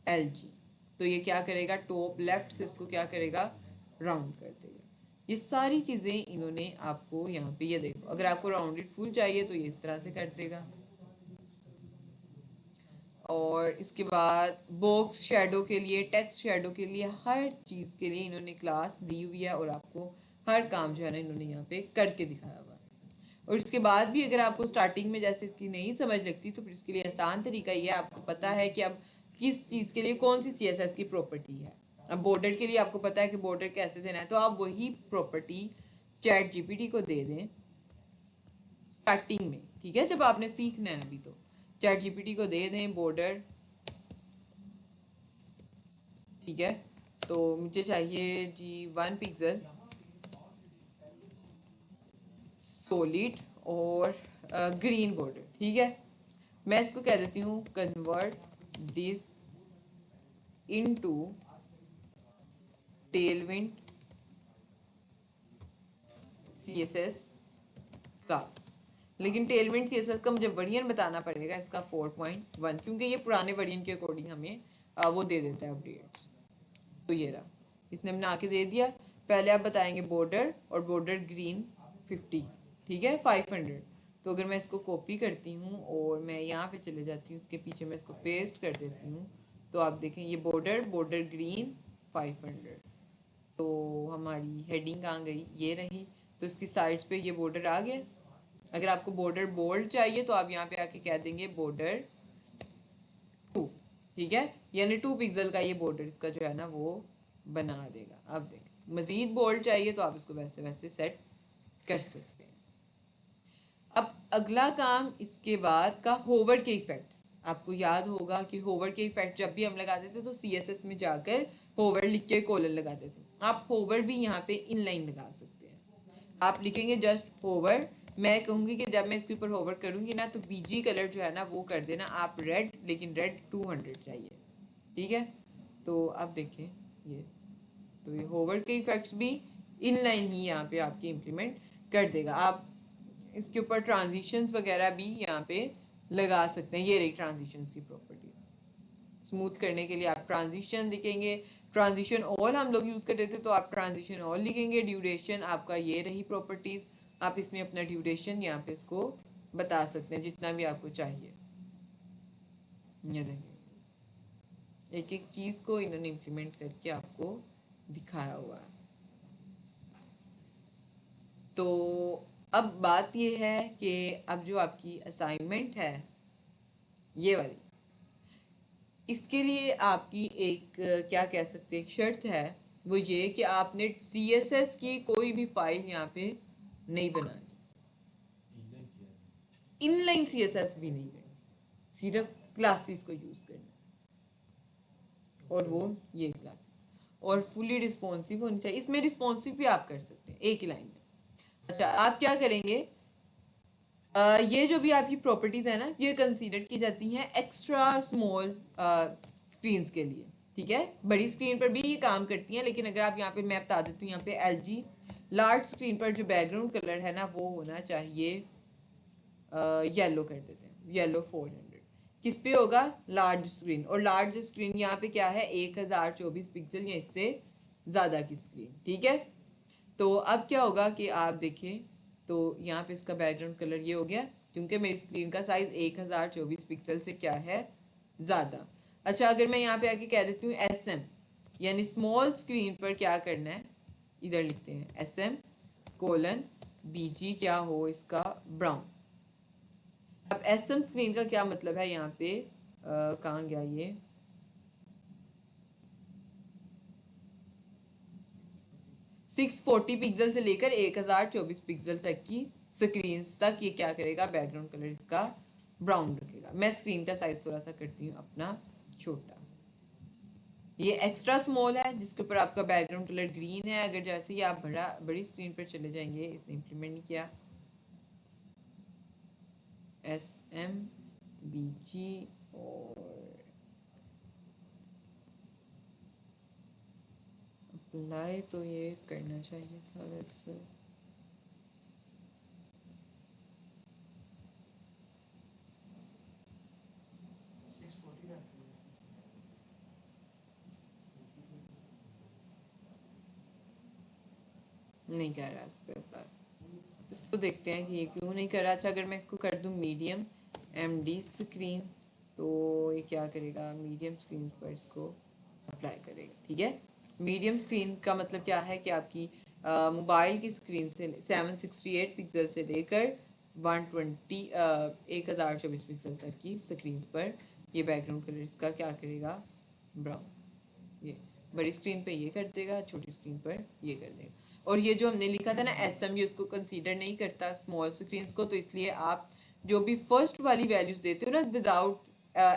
एलजी, तो ये क्या करेगा, टॉप लेफ्ट से इसको क्या करेगा, राउंड कर देगा। ये सारी चीज़ें इन्होंने आपको यहाँ पे, ये देखो, अगर आपको राउंडेड फुल चाहिए तो ये इस तरह से कर देगा। और इसके बाद बॉक्स शेडो के लिए, टेक्स्ट शेडो के लिए, हर चीज़ के लिए इन्होंने क्लास दी हुई है और आपको हर काम जो है ना इन्होंने यहाँ पे करके दिखाया हुआ है। और इसके बाद भी अगर आपको स्टार्टिंग में जैसे इसकी नहीं समझ लगती तो फिर इसके लिए आसान तरीका ये है, आपको पता है कि अब किस चीज़ के लिए कौन सी CSS की प्रॉपर्टी है। अब बॉर्डर के लिए आपको पता है कि बॉर्डर कैसे देना है, तो आप वही प्रॉपर्टी चैट GPT को दे दें स्टार्टिंग में, ठीक है, जब आपने सीखना है अभी, तो चैट GPT को दे दें बॉर्डर, ठीक है। तो मुझे चाहिए जी 1 पिक्सल सॉलिड और ग्रीन बॉर्डर, ठीक है। मैं इसको कह देती हूँ convert this into Tailwind CSS class. लेकिन टेलविंड CSS का मुझे वर्जन बताना पड़ेगा इसका 4.1, क्योंकि ये पुराने वर्जन के अकॉर्डिंग हमें वो दे देता है अपडेट्स। तो ये रहा, इसने बना के दे दिया। पहले आप बताएंगे बॉर्डर, और बॉर्डर ग्रीन 50, ठीक है, 500। तो अगर मैं इसको कॉपी करती हूँ और मैं यहाँ पे चले जाती हूँ, उसके पीछे मैं इसको पेस्ट कर देती हूँ, तो आप देखें ये बॉर्डर ग्रीन 500। तो हमारी हेडिंग कहाँ गई, ये रही। तो इसकी साइड्स पे ये बॉर्डर आ गया। अगर आपको बॉर्डर बोल्ड चाहिए तो आप यहाँ पे आके कह देंगे बॉर्डर 2, ठीक है, यानी 2 पिक्सल का ये बॉर्डर इसका जो है ना वो बना देगा। अब देखें, मजीद बोल्ड चाहिए तो आप इसको वैसे वैसे सेट कर सकते हैं। अब अगला काम इसके बाद का होवर के इफेक्ट्स। आपको याद होगा कि होवर के इफेक्ट जब भी हम लगाते थे तो CSS में जाकर होवर लिख के कॉलन लगाते थे। आप होवर भी यहाँ पे इनलाइन लगा सकते हैं। आप लिखेंगे जस्ट होवर, मैं कहूँगी कि जब मैं इसके ऊपर होवर करूँगी ना तो BG कलर जो है ना वो कर देना आप रेड, लेकिन रेड 200 चाहिए, ठीक है। तो आप देखें ये, तो ये होवर के इफेक्ट्स भी इनलाइन ही यहाँ पे आपके इम्प्लीमेंट कर देगा। आप इसके ऊपर ट्रांजिशंस वगैरह भी यहाँ पे लगा सकते हैं। ये रही ट्रांजिशंस की प्रॉपर्टीज। स्मूथ करने के लिए आप ट्रांजिशन लिखेंगे, ट्रांजिशन ऑल हम लोग यूज़ करते थे तो आप ट्रांजिशन ऑल लिखेंगे। ड्यूरेशन आपका ये रही प्रॉपर्टीज़, आप इसमें अपना ड्यूरेशन यहाँ पे इसको बता सकते हैं जितना भी आपको चाहिए। ये देखें, एक एक चीज़ को इन्होंने इम्प्लीमेंट करके आपको दिखाया हुआ है। तो अब बात ये है कि अब जो आपकी असाइनमेंट है ये वाली, इसके लिए आपकी एक क्या कह सकते हैं, एक शर्त है, वो ये कि आपने CSS की कोई भी फाइल यहाँ पे नहीं बनानी, इनलाइन CSS भी नहीं करनी, सिर्फ क्लासेस को यूज़ करना, और वो ये क्लास, और फुली रिस्पॉन्सिव होनी चाहिए। इसमें रिस्पॉन्सिव भी आप कर सकते हैं एक ही लाइन में। अच्छा, आप क्या करेंगे, ये जो भी आपकी प्रॉपर्टीज़ है ना ये कंसीडर की जाती हैं एक्स्ट्रा स्मॉल स्क्रीन्स के लिए, ठीक है। बड़ी स्क्रीन पर भी ये काम करती हैं, लेकिन अगर आप यहाँ पे, मैं बता देती हूँ यहाँ पे LG लार्ज स्क्रीन पर जो बैकग्राउंड कलर है ना वो होना चाहिए येलो, कर देते हैं येलो 400। किस पे होगा? Large screen. और लार्ज स्क्रीन यहाँ पे क्या है? 1024 पिक्सल या इससे ज़्यादा की स्क्रीन। ठीक है, तो अब क्या होगा कि आप देखें तो यहाँ पे इसका बैकग्राउंड कलर ये हो गया, क्योंकि मेरी स्क्रीन का साइज़ 1024 पिक्सल से क्या है? ज़्यादा। अच्छा, अगर मैं यहाँ पे आके कह देती हूँ SM, यानी स्मॉल स्क्रीन पर क्या करना है, इधर लिखते हैं SM:BG क्या हो इसका? ब्राउन। अब SM स्क्रीन का क्या मतलब है यहाँ पे? कहाँ गया ये? 640 पिक्सल से लेकर 1024 पिक्सल तक की स्क्रीन तक ये क्या करेगा? बैकग्राउंड कलर इसका ब्राउन रखेगा। मैं स्क्रीन का साइज थोड़ा सा करती हूँ अपना छोटा। ये एक्स्ट्रा स्मॉल है जिसके ऊपर आपका बैकग्राउंड कलर ग्रीन है। अगर जैसे ही आप बड़ी स्क्रीन पर चले जाएंगे, इसने इम्प्लीमेंट नहीं किया SMBG और अप्लाई, तो ये करना चाहिए था वैसे। नहीं कर रहा इस पर अप्लाई। इसको देखते हैं कि ये क्यों नहीं कर रहा। अच्छा, अगर मैं इसको कर दूं मीडियम MD स्क्रीन, तो ये क्या करेगा? मीडियम स्क्रीन पर इसको अप्लाई करेगा। ठीक है, मीडियम स्क्रीन का मतलब क्या है कि आपकी मोबाइल की स्क्रीन से 768 पिक्सल से लेकर 1024 पिक्सल तक की स्क्रीन पर ये बैकग्राउंड कलर इसका क्या करेगा? ब्राउन। ये बड़ी स्क्रीन पे ये कर देगा, छोटी स्क्रीन पर ये कर देगा। और ये जो हमने लिखा था ना SM, ये उसको कंसीडर नहीं करता स्मॉल स्क्रीन को, तो इसलिए आप जो भी फर्स्ट वाली वैल्यूज देते हो ना विदाउट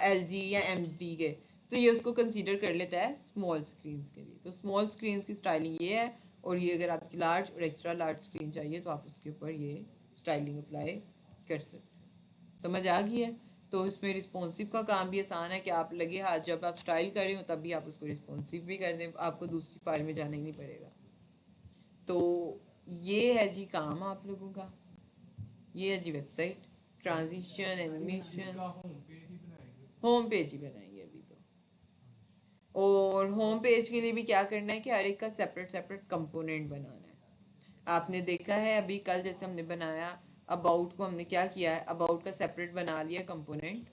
LG या MD के, तो ये उसको कंसीडर कर लेता है स्मॉल स्क्रीन के लिए। तो स्मॉल स्क्रीन की स्टाइलिंग ये है। और ये अगर आपकी लार्ज और एक्स्ट्रा लार्ज स्क्रीन चाहिए तो आप उसके ऊपर ये स्टाइलिंग अप्लाई कर सकते हो। समझ आ गई है? तो इसमें रिस्पॉन्सिव का काम भी आसान है कि आप लगे हाथ जब आप स्टाइल कर रहे हो तब भी आप उसको रिस्पॉन्सिव भी कर दें, आपको दूसरी फाइल में जाना ही नहीं पड़ेगा। तो ये है जी काम आप लोगों का। ये है जी website, transition animation, home page ही बनाएंगे अभी तो। और होम पेज के लिए भी क्या करना है कि हर एक का सेपरेट सेपरेट कंपोनेंट बनाना है। आपने देखा है अभी कल जैसे हमने बनाया अबाउट को, हमने क्या किया है? अबाउट का सेपरेट बना लिया कंपोनेंट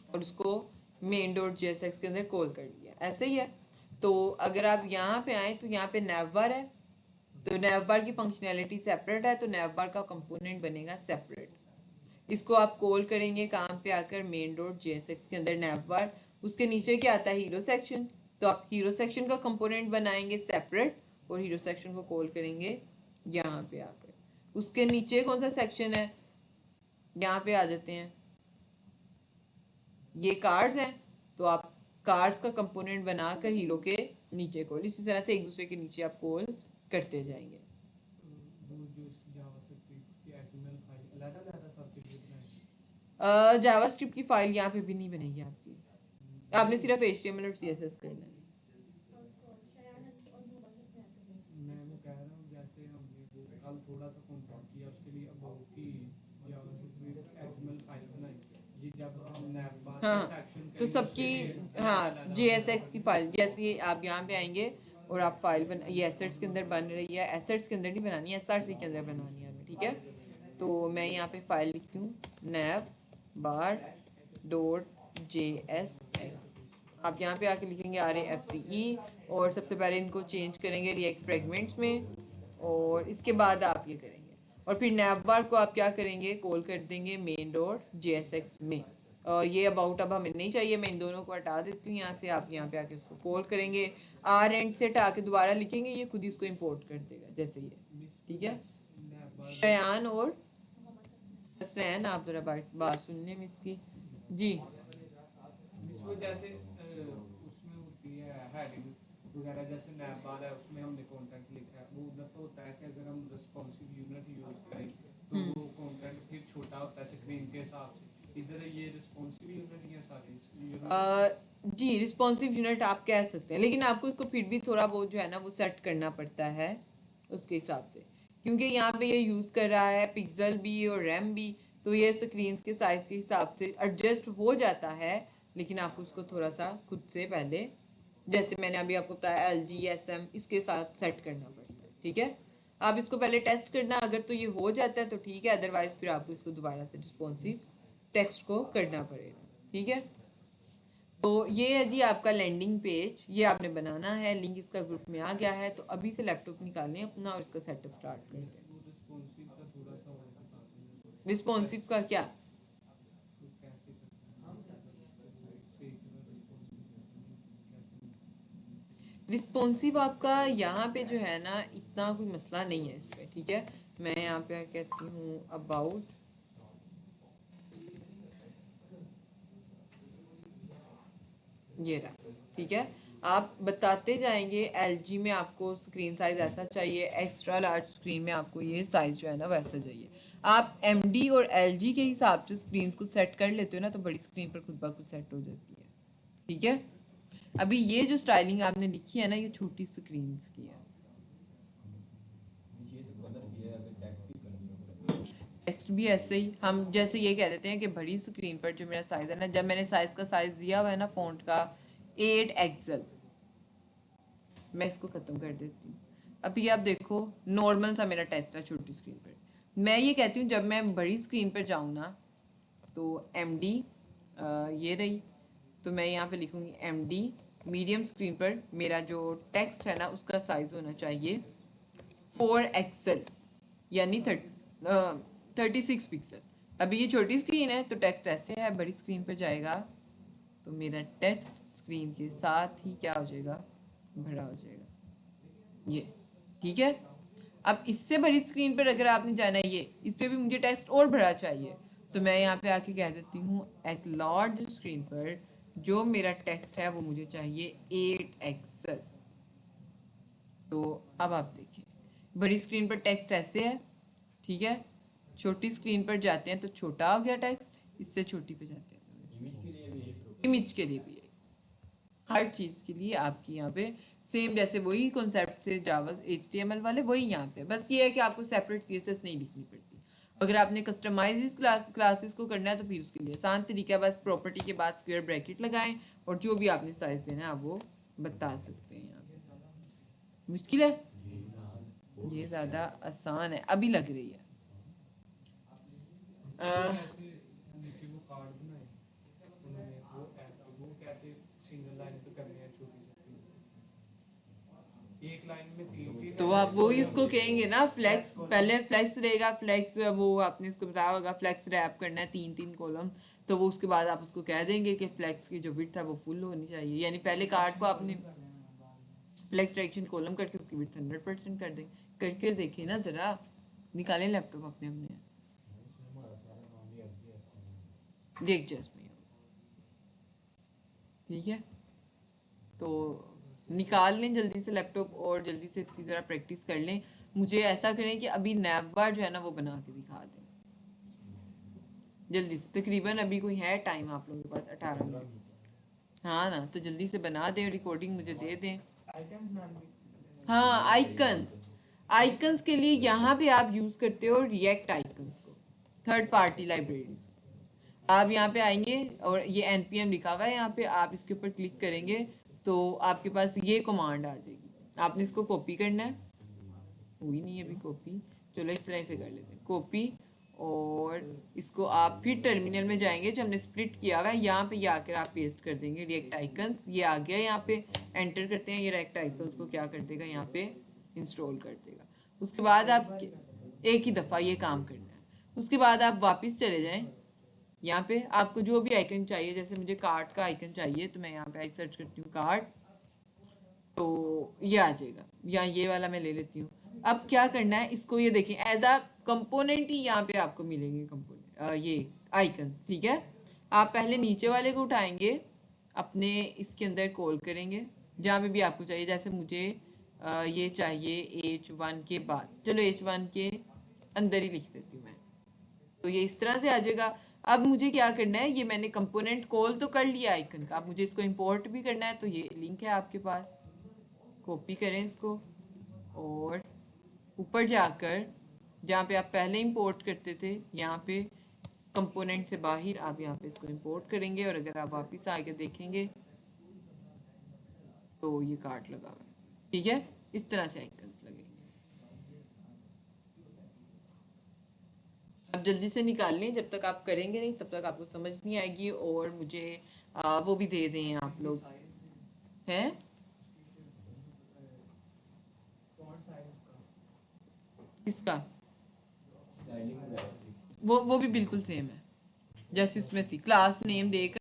और उसको main.jsx के अंदर कॉल कर लिया। ऐसे ही है। तो अगर आप यहाँ पे आए तो यहाँ पे नैवबार है, तो नैवबार की फंक्शनैलिटी सेपरेट है, तो नैवबार का कंपोनेंट बनेगा सेपरेट। इसको आप कॉल करेंगे काम पे आकर main.jsx के अंदर नैवबार। उसके नीचे क्या आता है? Hero section. तो आप हीरो सेक्शन का कंपोनेंट बनाएंगे सेपरेट और हीरो सेक्शन को कॉल करेंगे यहाँ पे आकर। उसके नीचे कौन सा सेक्शन है? यहाँ पे आ जाते हैं, ये कार्ड्स हैं, तो आप कार्ड्स का कंपोनेंट बनाकर हीरो के नीचे कॉल, इसी तरह से एक दूसरे के नीचे आप कॉल करते जाएंगे। जावास्क्रिप्ट की फाइल यहाँ पे भी नहीं बनेगी आपकी, आपने सिर्फ HTML और CSS करना है। मैं कह रहा हूँ जैसे हमने वो कल थोड़ा सा कॉन्टैक्ट किया उसके लिए अबाउट की जावास्क्रिप्ट HTML फाइल बनाई, ये जब हम नैवबार हाँ, सेक्शन तो सबकी हाँ JSX की फाइल, जैसे आप यहाँ पे आएंगे और आप फाइल ये एसेट्स के अंदर बन रही है, एसेट्स के अंदर नहीं बनानी है, SRC के अंदर बनानी है हमें। ठीक है, तो मैं यहाँ पे फाइल लिखती हूँ navbar.jsx। आप यहाँ पे आके लिखेंगे RAFCE और सबसे पहले इनको चेंज करेंगे रिएक्ट फ्रेगमेंट्स में, और इसके बाद आप ये करेंगे और फिर नैवबार को आप क्या करेंगे? कॉल कर देंगे main.jsx में। ये अबाउट अब हमें नहीं चाहिए, मैं इन दोनों को हटा देती हूँ यहाँ से। आप यहाँ पे आके इसको कॉल करेंगे, R एंड से हटा के दोबारा लिखेंगे, ये खुद ही इसको इंपोर्ट कर देगा जैसे ये। ठीक है, शयान और हसनैन आप जरा बात सुनने में इसकी जी। जैसे उसमें होती है हेडिंग वगैरह, जैसे नैवबार है उसमें हमने कॉन्टेंट लिखा है, वो उधर तो होता है कि अगर हम रिस्पॉन्सिव यूनिट यूज करें तो वो कॉन्टेंट फिर छोटा होता है स्क्रीन के हिसाब से। इधर ये रिस्पॉन्सिव यूनिट ही है सारे जी रिस्पॉन्सिव यूनिट आप कह सकते हैं, लेकिन आपको इसको फिर भी थोड़ा बहुत जो है ना वो सेट करना पड़ता है उसके हिसाब से, क्योंकि यहाँ पे ये यूज़ कर रहा है पिक्सल भी और रैम भी, तो ये स्क्रीन के साइज के हिसाब से एडजस्ट हो जाता है, लेकिन आपको उसको थोड़ा सा खुद से पहले, जैसे मैंने अभी आपको बताया LG SM इसके साथ सेट करना पड़ता है। ठीक है, आप इसको पहले टेस्ट करना, अगर तो ये हो जाता है तो ठीक है, अदरवाइज फिर आपको इसको दोबारा से रिस्पॉन्सिव टेक्स्ट को करना पड़ेगा। ठीक है, तो ये है जी आपका लैंडिंग पेज, ये आपने बनाना है। लिंक इसका ग्रुप में आ गया है, तो अभी से लैपटॉप निकालें अपना और इसका सेटअप स्टार्ट कर दें। रिस्पॉन्सिव का थोड़ा सा और बता दें, रिस्पॉन्सिव का क्या? तो कैसे करना है, सही तरह रिस्पॉन्सिव आपका यहाँ पे जो है ना, इतना कोई मसला नहीं है इस पर। ठीक है, मैं यहाँ पे कहती हूँ अबाउट, ये रहा। ठीक है, आप बताते जाएंगे LG में आपको स्क्रीन साइज ऐसा चाहिए, एक्स्ट्रा लार्ज स्क्रीन में आपको ये साइज जो है ना वैसा चाहिए। आप MD और LG के हिसाब से स्क्रीन को सेट कर लेते हो ना, तो बड़ी स्क्रीन पर खुद ब खुद सेट हो जाती है। ठीक है, अभी ये जो स्टाइलिंग आपने लिखी है ना, ये छोटी स्क्रीन की है। टेक्स्ट भी ऐसे ही हम जैसे ये कह देते हैं कि बड़ी स्क्रीन पर जो मेरा साइज है ना, जब मैंने साइज का साइज दिया हुआ है ना फ़ॉन्ट का 8 एक्सेल, मैं इसको ख़त्म कर देती हूँ। अभी आप देखो नॉर्मल सा मेरा टेक्स्ट है छोटी स्क्रीन पर। मैं ये कहती हूँ जब मैं बड़ी स्क्रीन पर जाऊँ ना, तो MD ये रही, तो मैं यहाँ पे लिखूँगी MD। मीडियम स्क्रीन पर मेरा जो टेक्स्ट है ना उसका साइज़ होना चाहिए 4 एक्सेल, यानी 36 पिक्सल। अभी ये छोटी स्क्रीन है तो टेक्स्ट ऐसे है, बड़ी स्क्रीन पर जाएगा तो मेरा टेक्स्ट स्क्रीन के साथ ही क्या हो जाएगा, बड़ा हो जाएगा ये। ठीक है, अब इससे बड़ी स्क्रीन पर अगर आपने जाना है, ये इस पर भी मुझे टेक्स्ट और बड़ा चाहिए, तो मैं यहाँ पे आके कह देती हूँ एक लार्ज स्क्रीन पर जो मेरा टेक्स्ट है वो मुझे चाहिए 8 एक्सेल। तो अब आप देखिए बड़ी स्क्रीन पर टेक्स्ट ऐसे है। ठीक है, छोटी स्क्रीन पर जाते हैं तो छोटा हो गया टेक्स्ट, इससे छोटी पे जाते हैं। इमेज के लिए भी है, हर चीज़ के लिए आपकी यहाँ पे सेम जैसे वही कॉन्सेप्ट से जावा HTML वाले वही यहाँ पे, बस ये है कि आपको सेपरेट CSS नहीं लिखनी पड़ती। अगर आपने कस्टमाइज क्लासेस को करना है तो फिर उसके लिए आसान तरीका है, बस प्रॉपर्टी के बाद स्क्वायर ब्रैकेट लगाएं और जो भी आपने साइज देना है आप वो बता सकते हैं। यहाँ पे मुश्किल है, ये ज़्यादा आसान है अभी लग रही है। ऐसे नीचे वो कार्ड बनाए उन्होंने, वो कैसे सिंगल लाइन पे करने हैं छोटी सी, एक लाइन में 3 तो आप वही उसको कहेंगे ना फ्लेक्स, पहले फ्लेक्स रहेगा, फ्लेक्स वो आपने इसको बताया होगा फ्लेक्स रैप करना है 3 कॉलम, तो वो उसके बाद आप उसको कह देंगे कि फ्लेक्स की जो विड्थ है वो फुल होनी चाहिए, यानी पहले कार्ड को आपने फ्लेक्स डायरेक्शन कॉलम करके उसकी विड्थ 100% कर देंगे। करके देखिए ना ज़रा, निकालें लैपटॉप अपने अपने देख जस्ट में। ठीक है, तो निकाल लें जल्दी से लैपटॉप और जल्दी से इसकी ज़रा प्रैक्टिस कर लें। मुझे ऐसा करें कि अभी नैप बार जो है ना वो बना के दिखा दें जल्दी से, तकरीबन अभी कोई है टाइम आप लोगों के पास 18 मिनट। हाँ ना, तो जल्दी से बना दें, रिकॉर्डिंग मुझे दे दें। हाँ, आइकन्स, आइकन्स के लिए यहाँ पे आप यूज़ करते हो रिएक्ट आइकन्स को, थर्ड पार्टी लाइब्रेरीज। आप यहाँ पे आएंगे और ये npm लिखा हुआ है यहाँ पे, आप इसके ऊपर क्लिक करेंगे तो आपके पास ये कमांड आ जाएगी। आपने इसको कॉपी करना है, हुई नहीं अभी कॉपी, चलो इस तरह से कर लेते हैं कॉपी, और इसको आप फिर टर्मिनल में जाएंगे जो हमने स्प्लिट किया हुआ है, यहाँ पे ये आकर आप पेस्ट कर देंगे रिएक्ट आइकन्स। ये आ गया, यहाँ पे एंटर करते हैं, ये रिएक्ट आइकन्स को क्या कर देगा, यहाँ पे इंस्टॉल कर देगा। उसके बाद आप एक ही दफ़ा ये काम करना है। उसके बाद आप वापस चले जाएं, यहाँ पे आपको जो भी आइकन चाहिए, जैसे मुझे कार्ड का आइकन चाहिए तो मैं यहाँ पे आई सर्च करती हूँ कार्ड, तो ये आ जाएगा, या ये वाला मैं ले लेती हूँ। अब क्या करना है, इसको ये देखें एज अ कंपोनेंट ही यहाँ पे आपको मिलेंगे कंपोनेंट ये आइकन्स। ठीक है, आप पहले नीचे वाले को उठाएंगे, अपने इसके अंदर कॉल करेंगे जहाँ पे भी आपको चाहिए, जैसे मुझे ये चाहिए H1 के बाद, चलो H1 के अंदर ही लिख देती हूँ मैं, तो ये इस तरह से आ जाएगा। अब मुझे क्या करना है, ये मैंने कंपोनेंट कॉल तो कर लिया आइकन का, अब मुझे इसको इंपोर्ट भी करना है, तो ये लिंक है आपके पास, कॉपी करें इसको और ऊपर जाकर जहाँ पे आप पहले इंपोर्ट करते थे यहाँ पे कंपोनेंट से बाहर आप यहाँ पे इसको इंपोर्ट करेंगे और अगर आप वापस आके देखेंगे तो ये कार्ड लगा हुआ है, ठीक है। इस तरह से आइकन्स लगेंगे। आप जल्दी से निकाल लें, जब तक आप करेंगे नहीं तब तक आपको समझ नहीं आएगी। और मुझे वो भी दे दें आप लोग, हैं किसका, वो भी बिल्कुल सेम है जैसे उसमें थी। क्लास नेम देकर